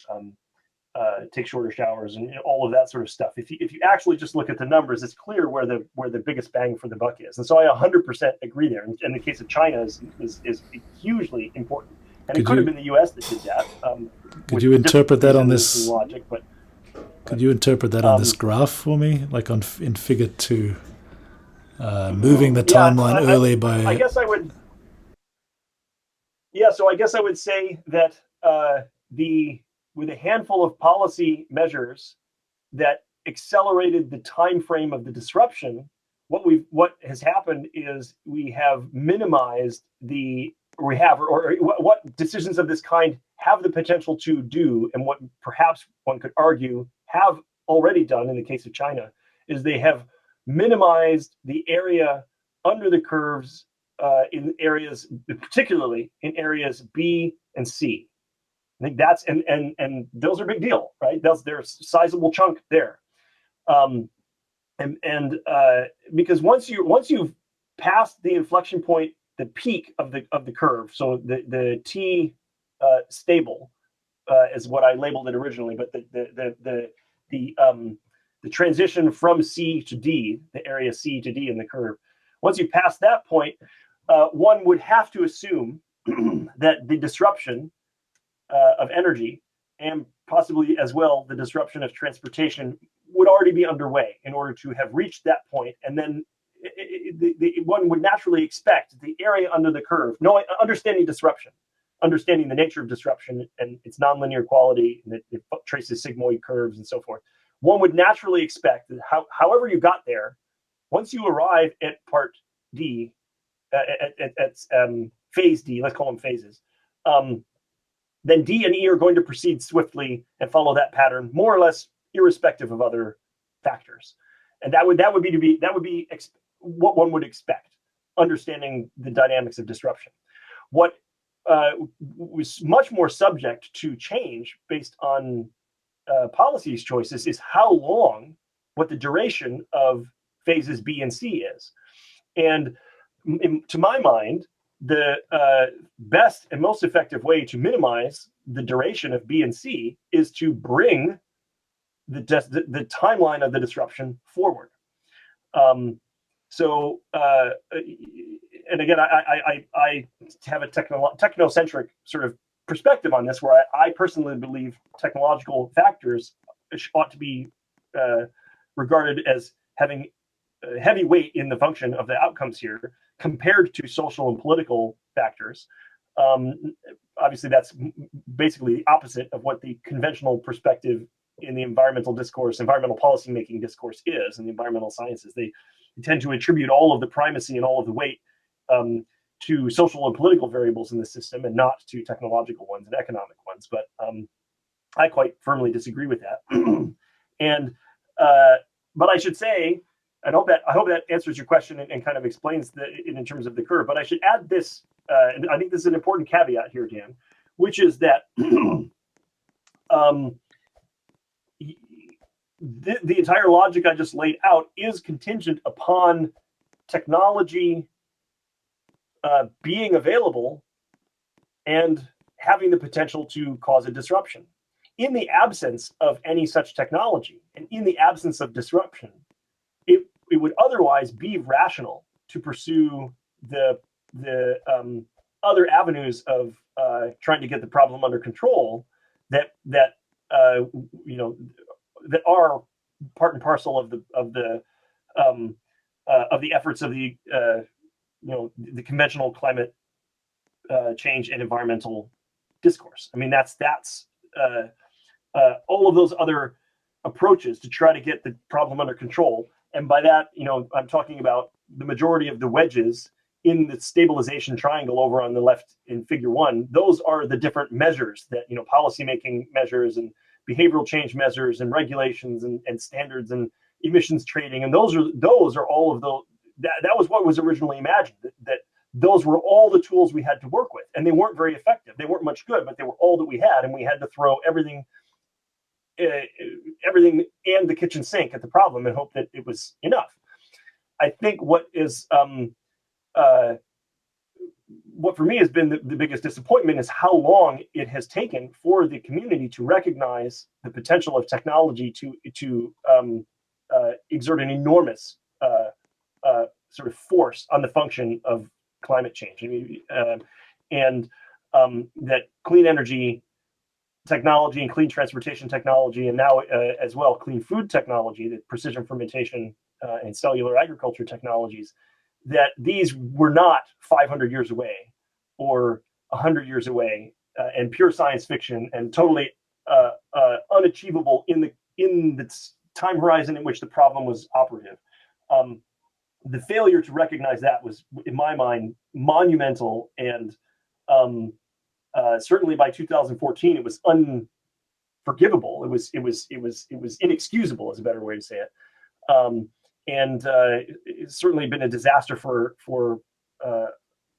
take shorter showers, and all of that sort of stuff. If you actually just look at the numbers, it's clear where the biggest bang for the buck is. And so I 100% agree there. In the case of China is hugely important. And it could have been the U.S. that did that. Could you interpret that on this logic? But could you interpret that on this graph for me, like in Figure 2? Moving the timeline early by... I guess I would... Yeah, so I guess I would say that with a handful of policy measures that accelerated the time frame of the disruption, what has happened is we have minimized what decisions of this kind have the potential to do, and what perhaps one could argue have already done in the case of China, is they have minimized the area under the curves in areas, particularly in areas B and C. I think that's and those are a big deal, right? There's a sizable chunk there, because once you've passed the inflection point, the peak of the curve, so the T stable is what I labeled it originally, but the transition from C to D, the area C to D in the curve, once you pass that point, one would have to assume that the disruption of energy, and possibly as well the disruption of transportation, would already be underway in order to have reached that point. And then one would naturally expect the area under the curve, understanding disruption, understanding the nature of disruption and its nonlinear quality, and it traces sigmoid curves and so forth. One would naturally expect that however you got there, once you arrive at part D, at phase D, let's call them phases, then D and E are going to proceed swiftly and follow that pattern, more or less irrespective of other factors. And that would be what one would expect, understanding the dynamics of disruption. What was much more subject to change based on policies choices is what the duration of phases B and C is. And to my mind, the best and most effective way to minimize the duration of B and C is to bring the timeline of the disruption forward. And again, I have a technocentric sort of perspective on this, where I personally believe technological factors ought to be regarded as having a heavy weight in the function of the outcomes here, compared to social and political factors. Obviously, that's basically the opposite of what the conventional perspective in the environmental policymaking discourse is, in the environmental sciences. They tend to attribute all of the primacy and all of the weight to social and political variables in the system, and not to technological ones and economic ones. But I quite firmly disagree with that. But I should say, I hope that answers your question and kind of explains in terms of the curve. But I should add this, and I think this is an important caveat here, Dan, which is that the entire logic I just laid out is contingent upon technology being available and having the potential to cause a disruption. In the absence of any such technology, and in the absence of disruption, it would otherwise be rational to pursue the other avenues of trying to get the problem under control that are part and parcel of the efforts of the conventional climate change and environmental discourse. I mean, that's all of those other approaches to try to get the problem under control And by that, I'm talking about the majority of the wedges in the stabilization triangle over on the left in figure 1. Those are the different measures that, policymaking measures and behavioral change measures and regulations and standards and emissions trading. And those are all of those. That was what was originally imagined, that those were all the tools we had to work with. And they weren't very effective. They weren't much good, but they were all that we had. And we had to throw everything and the kitchen sink at the problem and hope that it was enough. I think what for me has been the biggest disappointment is how long it has taken for the community to recognize the potential of technology to exert an enormous sort of force on the function of climate change. And that clean energy technology and clean transportation technology, and now as well clean food technology, the precision fermentation and cellular agriculture technologies, that these were not 500 years away or 100 years away and pure science fiction and totally unachievable in the time horizon in which the problem was operative. The failure to recognize that was, in my mind, monumental, and certainly by 2014 it was unforgivable. It was inexcusable, is a better way to say it. And it's certainly been a disaster for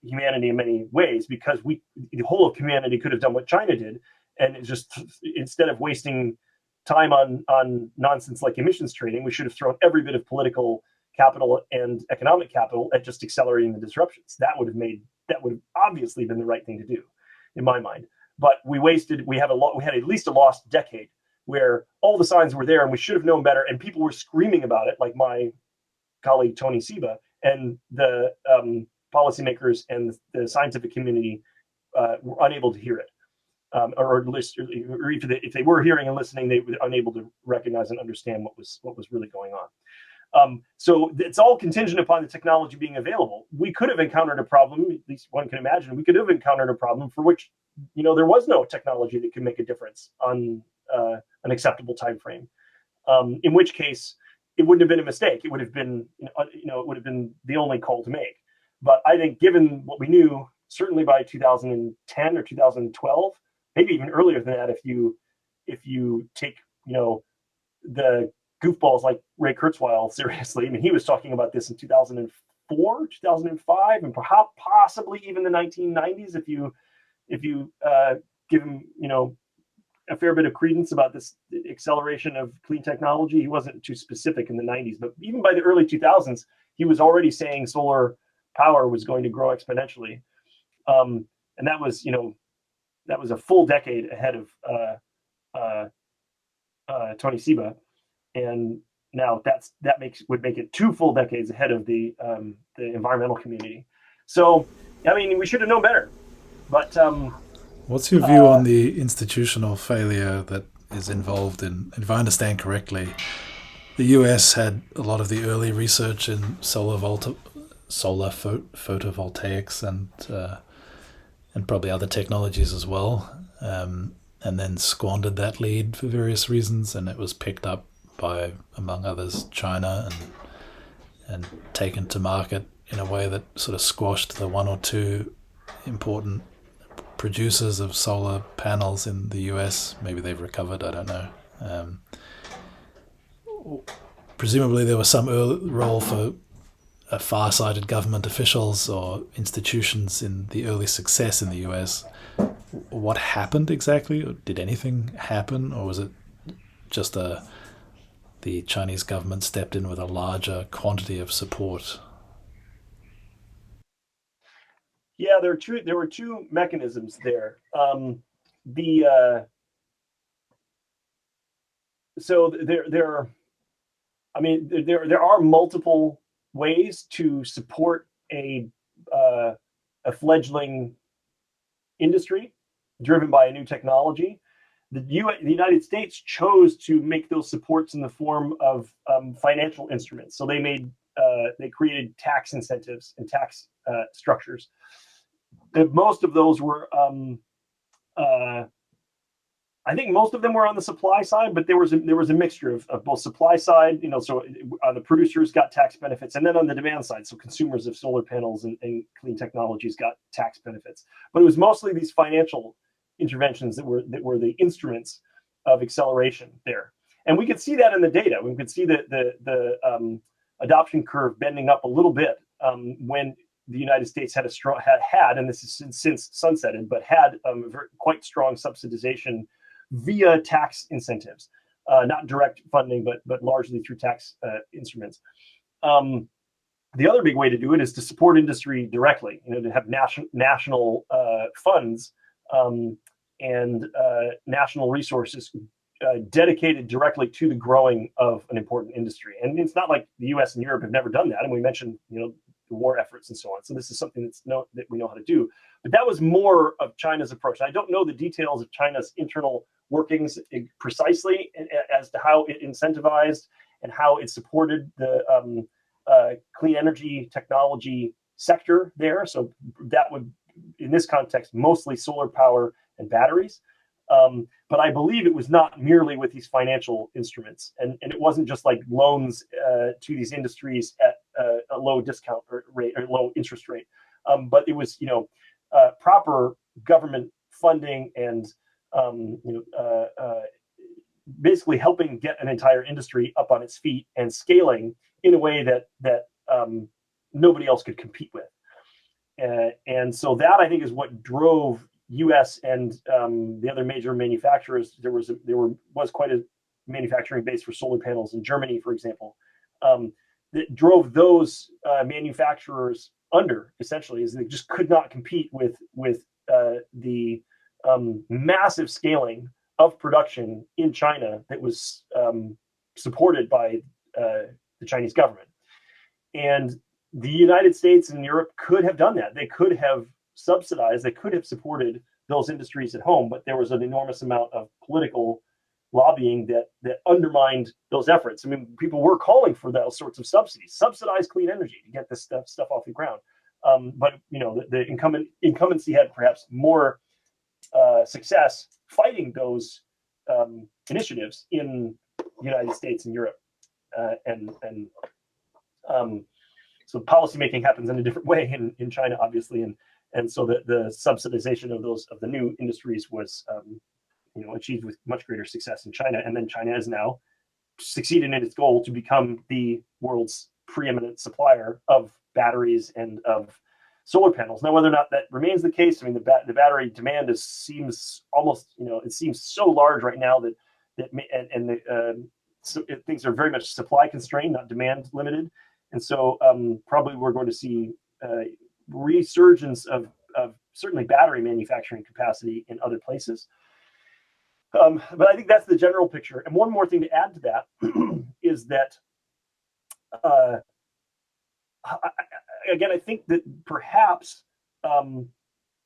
humanity in many ways, because the whole of humanity could have done what China did, and it just, instead of wasting time on nonsense like emissions trading, we should have thrown every bit of political capital and economic capital at just accelerating the disruptions. That would have obviously been the right thing to do, in my mind. But we had at least a lost decade where all the signs were there and we should have known better, and people were screaming about it, like my colleague Tony Seba, and the policymakers and the scientific community were unable to hear it, or if they were hearing and listening, they were unable to recognize and understand what was really going on. So it's all contingent upon the technology being available. We could have encountered a problem, at least one can imagine, we could have encountered a problem for which, there was no technology that could make a difference on an acceptable time frame. In which case, it wouldn't have been a mistake. It would have been, it would have been the only call to make. But I think, given what we knew, certainly by 2010 or 2012, maybe even earlier than that, if you take, the goofballs like Ray Kurzweil seriously. I mean, he was talking about this in 2004, 2005, and perhaps possibly even the 1990s. If you give him, a fair bit of credence about this acceleration of clean technology. He wasn't too specific in the 90s, but even by the early 2000s, he was already saying solar power was going to grow exponentially. And that was a full decade ahead of Tony Seba. And now that would make it 2 full decades ahead of the environmental community. So, I mean, we should have known better. But what's your view on the institutional failure that is involved in, if I understand correctly, the US had a lot of the early research in solar photovoltaics and probably other technologies as well, and then squandered that lead for various reasons, and it was picked up by, among others, China, and taken to market in a way that sort of squashed the 1 or 2 important producers of solar panels in the US. Maybe they've recovered, I don't know. Presumably there was some role for far-sighted government officials or institutions in the early success in the US. What happened exactly? Did anything happen, or was it just the Chinese government stepped in with a larger quantity of support? Yeah, there were two mechanisms there. So there are multiple ways to support a fledgling industry driven by a new technology. The United States chose to make those supports in the form of financial instruments. So they created tax incentives and tax structures. Most of those were I think most of them were on the supply side, but there was a mixture of both supply side, so the producers got tax benefits, and then on the demand side, so consumers of solar panels and clean technologies got tax benefits. But it was mostly these financial interventions that were the instruments of acceleration there. And we could see that in the data. We could see the adoption curve bending up a little bit when the United States had and this is since sunsetted, but had quite strong subsidization via tax incentives, not direct funding, but largely through tax instruments. The other big way to do it is to support industry directly, to have national funds and national resources dedicated directly to the growing of an important industry. And it's not like the U.S. and Europe have never done that. And we mentioned, the war efforts and so on. So this is something that we know how to do. But that was more of China's approach. I don't know the details of China's internal workings precisely as to how it incentivized and how it supported the clean energy technology sector there. So that would, in this context, mostly solar power and batteries. But I believe it was not merely with these financial instruments, and it wasn't just like loans to these industries at a low discount rate or low interest rate, but it was proper government funding and basically helping get an entire industry up on its feet and scaling in a way that nobody else could compete with. And so that, I think, is what drove U.S. and the other major manufacturers. There was quite a manufacturing base for solar panels in Germany, for example, that drove those manufacturers under, essentially, is they just could not compete with the massive scaling of production in China that was supported by the Chinese government. And the United States and Europe could have done that. They could have subsidized, they could have supported those industries at home, but there was an enormous amount of political lobbying that undermined those efforts. I mean, people were calling for those sorts of subsidies, subsidize clean energy to get this stuff off the ground. But the incumbency had perhaps more success fighting those initiatives in the United States and Europe, so policymaking happens in a different way in China, obviously, and so the subsidization of the new industries was achieved with much greater success in China. And then China has now succeeded in its goal to become the world's preeminent supplier of batteries and of solar panels. Now, whether or not that remains the case, I mean, the battery demand seems almost, it seems so large right now so things are very much supply constrained, not demand limited. And so probably we're going to see resurgence of certainly battery manufacturing capacity in other places. But I think that's the general picture. And one more thing to add to that is that, I think that perhaps put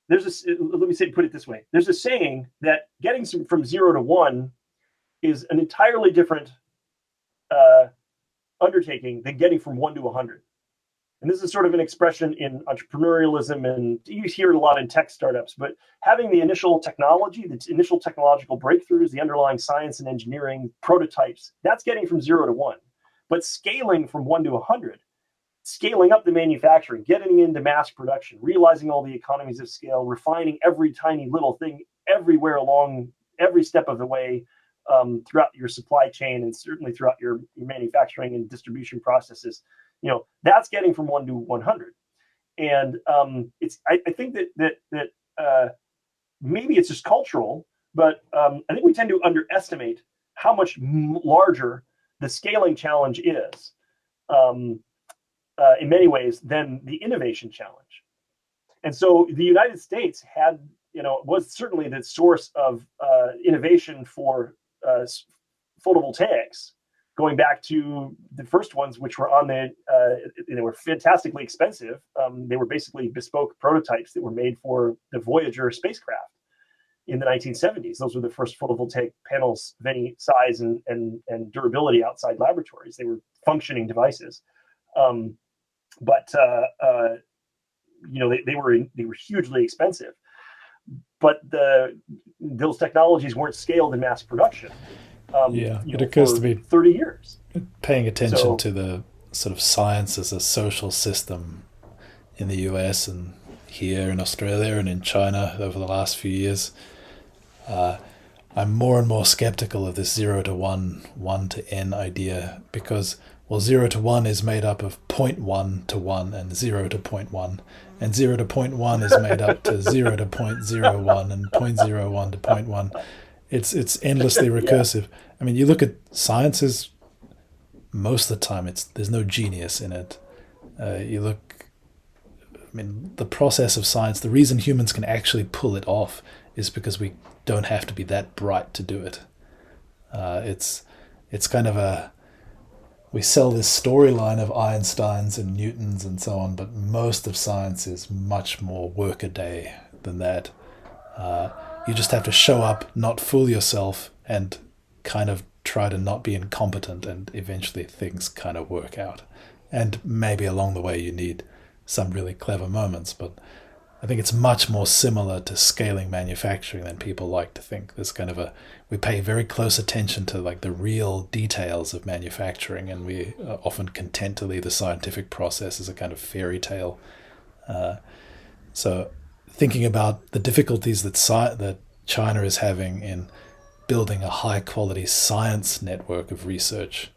it this way. There's a saying that getting from 0 to 1 is an entirely different undertaking than getting from 1 to 100. And this is sort of an expression in entrepreneurialism, and you hear it a lot in tech startups, but having the initial technology, the initial technological breakthroughs, the underlying science and engineering prototypes, that's getting from 0 to 1. But scaling from 1 to 100, scaling up the manufacturing, getting into mass production, realizing all the economies of scale, refining every tiny little thing everywhere along every step of the way, throughout your supply chain and certainly throughout your manufacturing and distribution processes, that's getting from 1 to 100. And I think that maybe it's just cultural, but I think we tend to underestimate how much larger the scaling challenge is in many ways than the innovation challenge. And so the United States was certainly the source of innovation for photovoltaics, going back to the first ones, which were they were fantastically expensive. They were basically bespoke prototypes that were made for the Voyager spacecraft in the 1970s. Those were the first photovoltaic panels of any size and durability outside laboratories. They were functioning devices, but they were hugely expensive. but those technologies weren't scaled in mass production. It occurs to me 30 years. Paying attention to the sort of science as a social system in the US and here in Australia and in China over the last few years. I'm more and more skeptical of this 0 to 1, 1 to n idea because, well, 0 to 1 is made up of 0.1 to 1 and 0 to 0.1. And 0 to 0.1 is made up to 0 to 0.01 and 0.01 to 0.1. It's endlessly recursive. Yeah. I mean, you look at sciences, most of the time there's no genius in it. The process of science, the reason humans can actually pull it off is because we don't have to be that bright to do it. It's kind of we sell this storyline of Einsteins and Newtons and so on, but most of science is much more work-a-day than that. You just have to show up, not fool yourself, and kind of try to not be incompetent, and eventually things kind of work out. And maybe along the way you need some really clever moments, but I think it's much more similar to scaling manufacturing than people like to think. There's kind of we pay very close attention to like the real details of manufacturing, and we are often content to leave the scientific process as a kind of fairy tale. So thinking about the difficulties that China is having in building a high quality science network of research,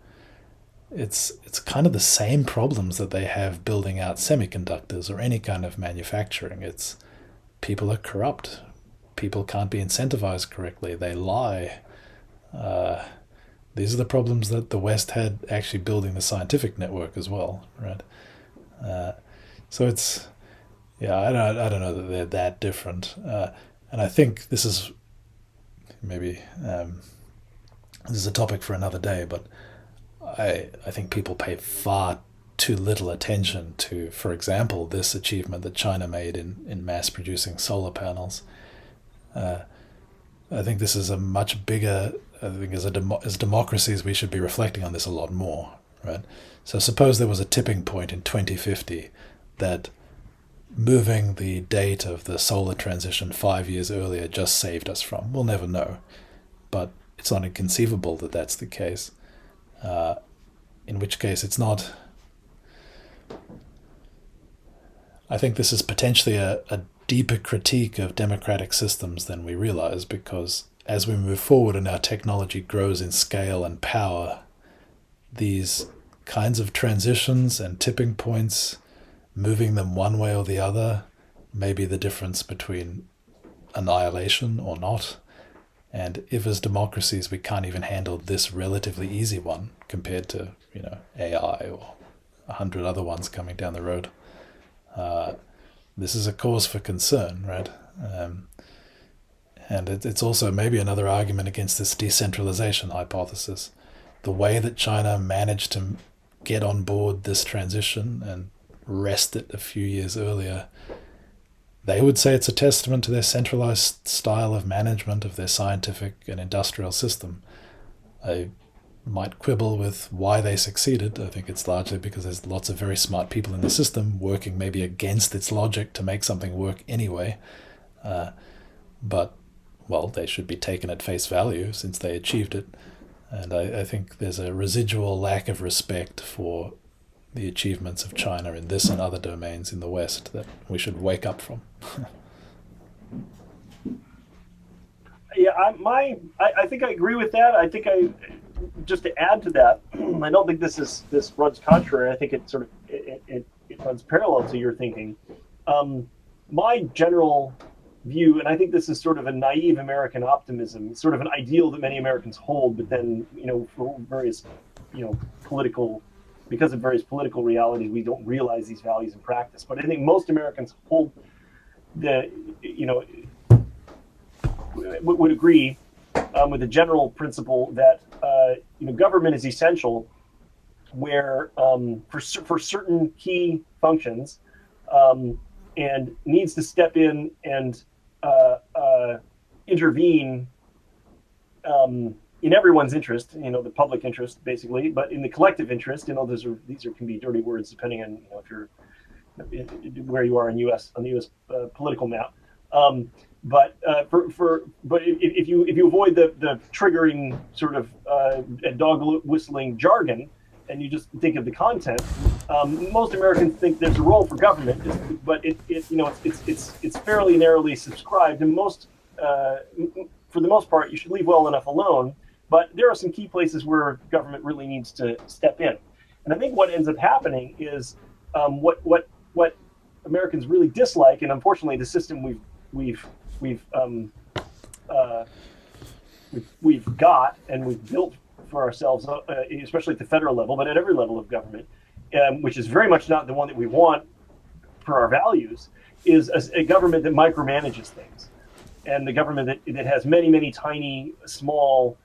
it's kind of the same problems that they have building out semiconductors or any kind of manufacturing. It's people are corrupt. People can't be incentivized correctly. They lie. These are the problems that the West had actually building the scientific network as well, right? So it's, I don't know that they're that different. And I think this is maybe this is a topic for another day, but I think people pay far too little attention to, for example, this achievement that China made in mass producing solar panels. I think this is a much bigger, I think as democracies we should be reflecting on this a lot more, right? So suppose there was a tipping point in 2050 that moving the date of the solar transition 5 years earlier just saved us from. We'll never know, but it's not inconceivable that that's the case. In which case it's not. I think this is potentially a deeper critique of democratic systems than we realize, because as we move forward and our technology grows in scale and power, these kinds of transitions and tipping points, moving them one way or the other, may be the difference between annihilation or not. And if as democracies we can't even handle this relatively easy one compared to, AI or 100 other ones coming down the road, this is a cause for concern, right? And it's also maybe another argument against this decentralization hypothesis. The way that China managed to get on board this transition and wrest it a few years earlier, they would say it's a testament to their centralized style of management of their scientific and industrial system. I might quibble with why they succeeded. I think it's largely because there's lots of very smart people in the system working maybe against its logic to make something work anyway. But, well, they should be taken at face value since they achieved it. And I think there's a residual lack of respect for the achievements of China in this and other domains in the West that we should wake up from. Yeah, I think I agree with that. I think just to add to that, I don't think this runs contrary. I think it sort of it runs parallel to your thinking. My general view, and I think this is sort of a naive American optimism, sort of an ideal that many Americans hold, but then for various because of various political realities, we don't realize these values in practice. But I think most Americans would agree with the general principle that government is essential, where for certain key functions, and needs to step in and intervene in everyone's interest, the public interest basically, but in the collective interest, these can be dirty words depending on if you're where you are on the U.S. political map. if you avoid the triggering sort of dog whistling jargon, and you just think of the content, most Americans think there's a role for government, but it's fairly narrowly subscribed, and for the most part, you should leave well enough alone. But there are some key places where government really needs to step in, and I think what ends up happening is what Americans really dislike, and unfortunately, the system we've got and we've built for ourselves, especially at the federal level, but at every level of government, which is very much not the one that we want for our values, is a government that micromanages things, and the government that has many tiny, small,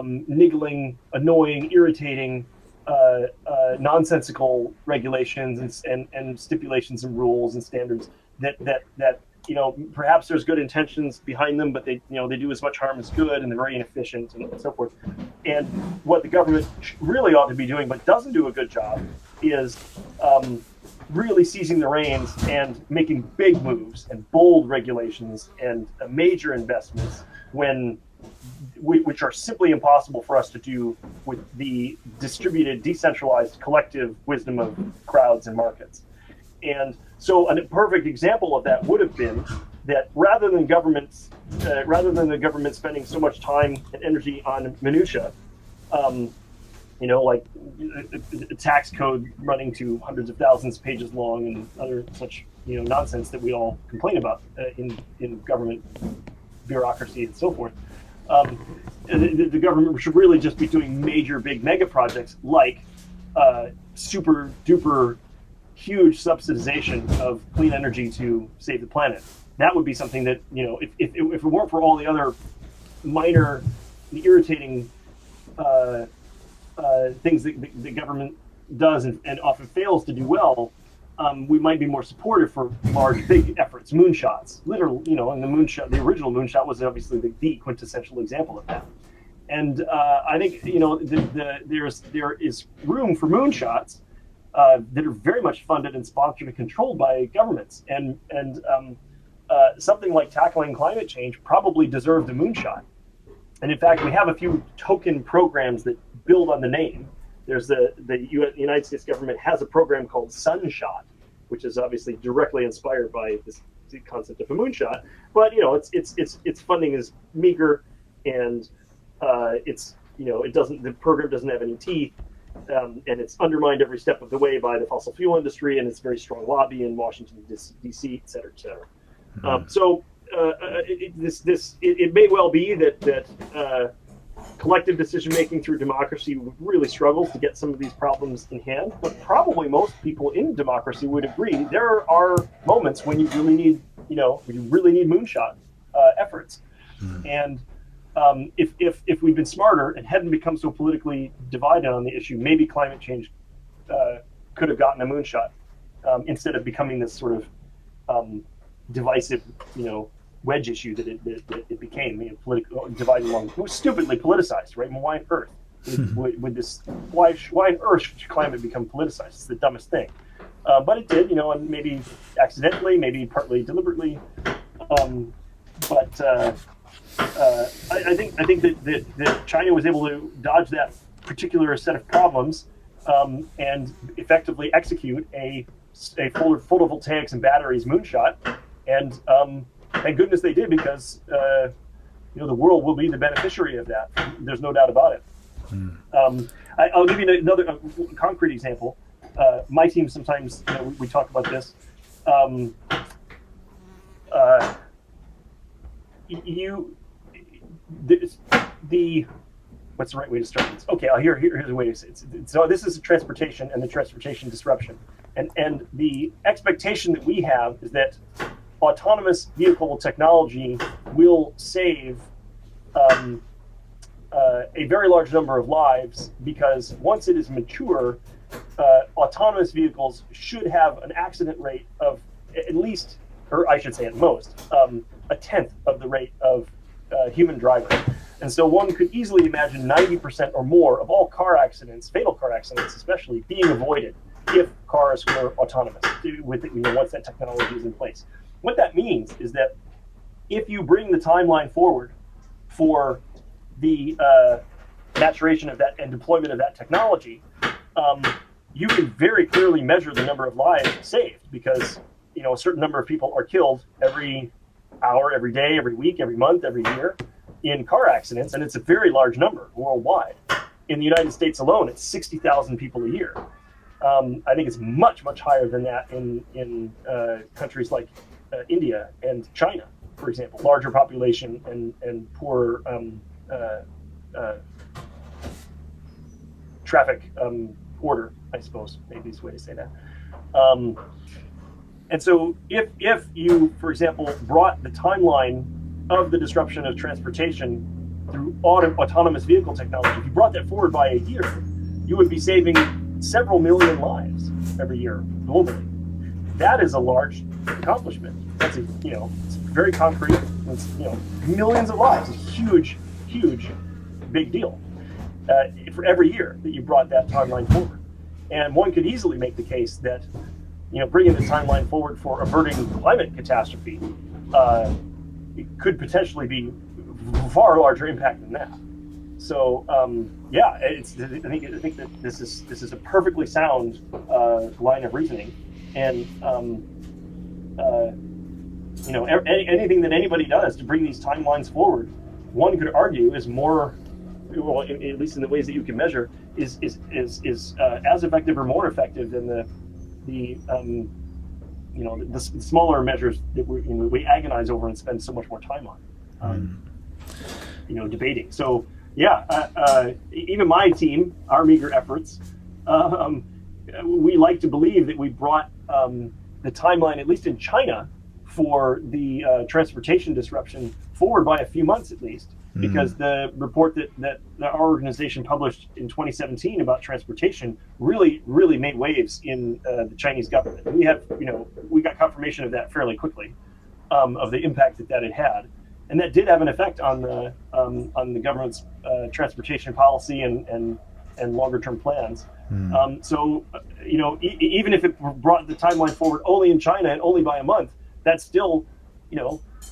niggling, annoying, irritating, nonsensical regulations and stipulations and rules and standards that perhaps there's good intentions behind them, but they do as much harm as good, and they're very inefficient and so forth. And what the government really ought to be doing, but doesn't do a good job, is really seizing the reins and making big moves and bold regulations and major investments which are simply impossible for us to do with the distributed, decentralized, collective wisdom of crowds and markets. And so a perfect example of that would have been that rather than the government spending so much time and energy on minutia, like a tax code running to hundreds of thousands of pages long and other such nonsense that we all complain about in government bureaucracy and so forth. The government should really just be doing major, big mega projects like super duper huge subsidization of clean energy to save the planet. That would be something that, if it weren't for all the other minor, irritating things that the government does and often fails to do well, we might be more supportive for large, big efforts, moonshots. Literally, and the original moonshot was obviously the quintessential example of that. And I think, there is room for moonshots that are very much funded and sponsored and controlled by governments. And something like tackling climate change probably deserved a moonshot. And in fact, we have a few token programs that build on the name. There's the United States government has a program called Sunshot, which is obviously directly inspired by this concept of a moonshot. But its funding is meager, and the program doesn't have any teeth, and it's undermined every step of the way by the fossil fuel industry and its very strong lobby in Washington D.C., et cetera, et cetera. It may well be that collective decision-making through democracy really struggles to get some of these problems in hand, but probably most people in democracy would agree there are moments when you really need moonshot efforts. And if we'd been smarter and hadn't become so politically divided on the issue, maybe climate change could have gotten a moonshot instead of becoming this sort of divisive, wedge issue that it became, political, divided along. It was stupidly politicized, right? And why on earth would this? Why on earth should climate become politicized? It's the dumbest thing. But it did, and maybe accidentally, maybe partly deliberately. I think that China was able to dodge that particular set of problems and effectively execute a photovoltaics and batteries moonshot. And thank goodness they did, because the world will be the beneficiary of that. There's no doubt about it. I'll give you another concrete example. My team sometimes, we talk about this. What's the right way to start this? Okay, here's a way to say it. So this is transportation and the transportation disruption. And the expectation that we have is that autonomous vehicle technology will save a very large number of lives, because once it is mature, autonomous vehicles should have an accident rate of at least, or I should say at most, a tenth of the rate of human driving. And so one could easily imagine 90% or more of all car accidents, fatal car accidents especially, being avoided if cars were autonomous, once that technology is in place. What that means is that if you bring the timeline forward for the maturation of that and deployment of that technology, you can very clearly measure the number of lives saved, because a certain number of people are killed every hour, every day, every week, every month, every year in car accidents, and it's a very large number worldwide. In the United States alone, it's 60,000 people a year. I think it's much, much higher than that in countries like India and China, for example. Larger population and poor traffic order, I suppose, maybe is the way to say that. And so if you, for example, brought the timeline of the disruption of transportation through autonomous vehicle technology, if you brought that forward by a year, you would be saving several million lives every year globally. That is a large accomplishment. That's it's very concrete. It's millions of lives. It's a huge, huge, big deal for every year that you brought that timeline forward. And one could easily make the case that bringing the timeline forward for averting climate catastrophe, it could potentially be far larger impact than that. So I think that this is a perfectly sound line of reasoning, and anything that anybody does to bring these timelines forward, one could argue is more, well, at least in the ways that you can measure, is as effective or more effective than the smaller measures that we agonize over and spend so much more time on, debating. So even my team, our meager efforts, we like to believe that we brought the timeline, at least in China, for the transportation disruption forward by a few months at least, because the report that our organization published in 2017 about transportation really made waves in the Chinese government. And we got confirmation of that fairly quickly, of the impact that had had, and that did have an effect on the government's transportation policy and longer term plans. So even if it brought the timeline forward only in China and only by a month, that's still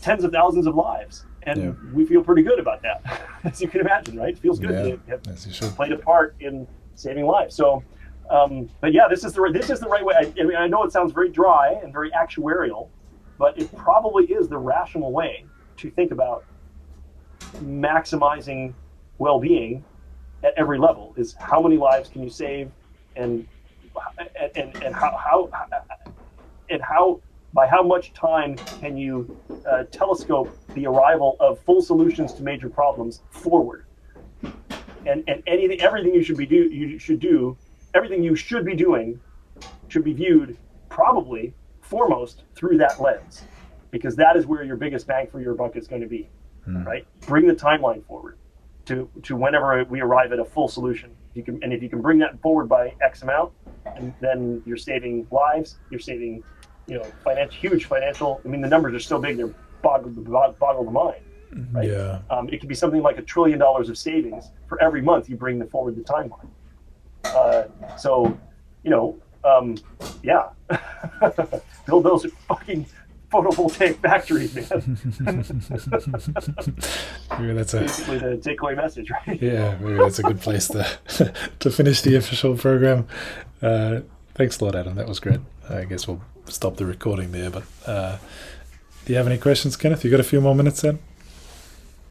tens of thousands of lives. And we feel pretty good about that, as you can imagine, right? It feels good to have played a part in saving lives. So, but this is the right way. I know it sounds very dry and very actuarial, but it probably is the rational way to think about maximizing well-being at every level. Is how many lives can you save, and how by how much time can you telescope the arrival of full solutions to major problems forward? And everything you should be doing should be viewed probably foremost through that lens, because that is where your biggest bang for your buck is going to be, right? Bring the timeline forward to whenever we arrive at a full solution. If you can bring that forward by X amount, and then you're saving lives, you're saving huge financial. I mean, the numbers are so big they're boggle the mind, right? Yeah. It could be something like $1 trillion of savings for every month you bring forward the timeline. Build those fucking photovoltaic factories, man. Maybe that's basically the takeaway message, right? Yeah, maybe that's a good place to finish the official program. Thanks a lot, Adam. That was great. I guess we'll stop the recording there. But do you have any questions, Kenneth? You got a few more minutes then?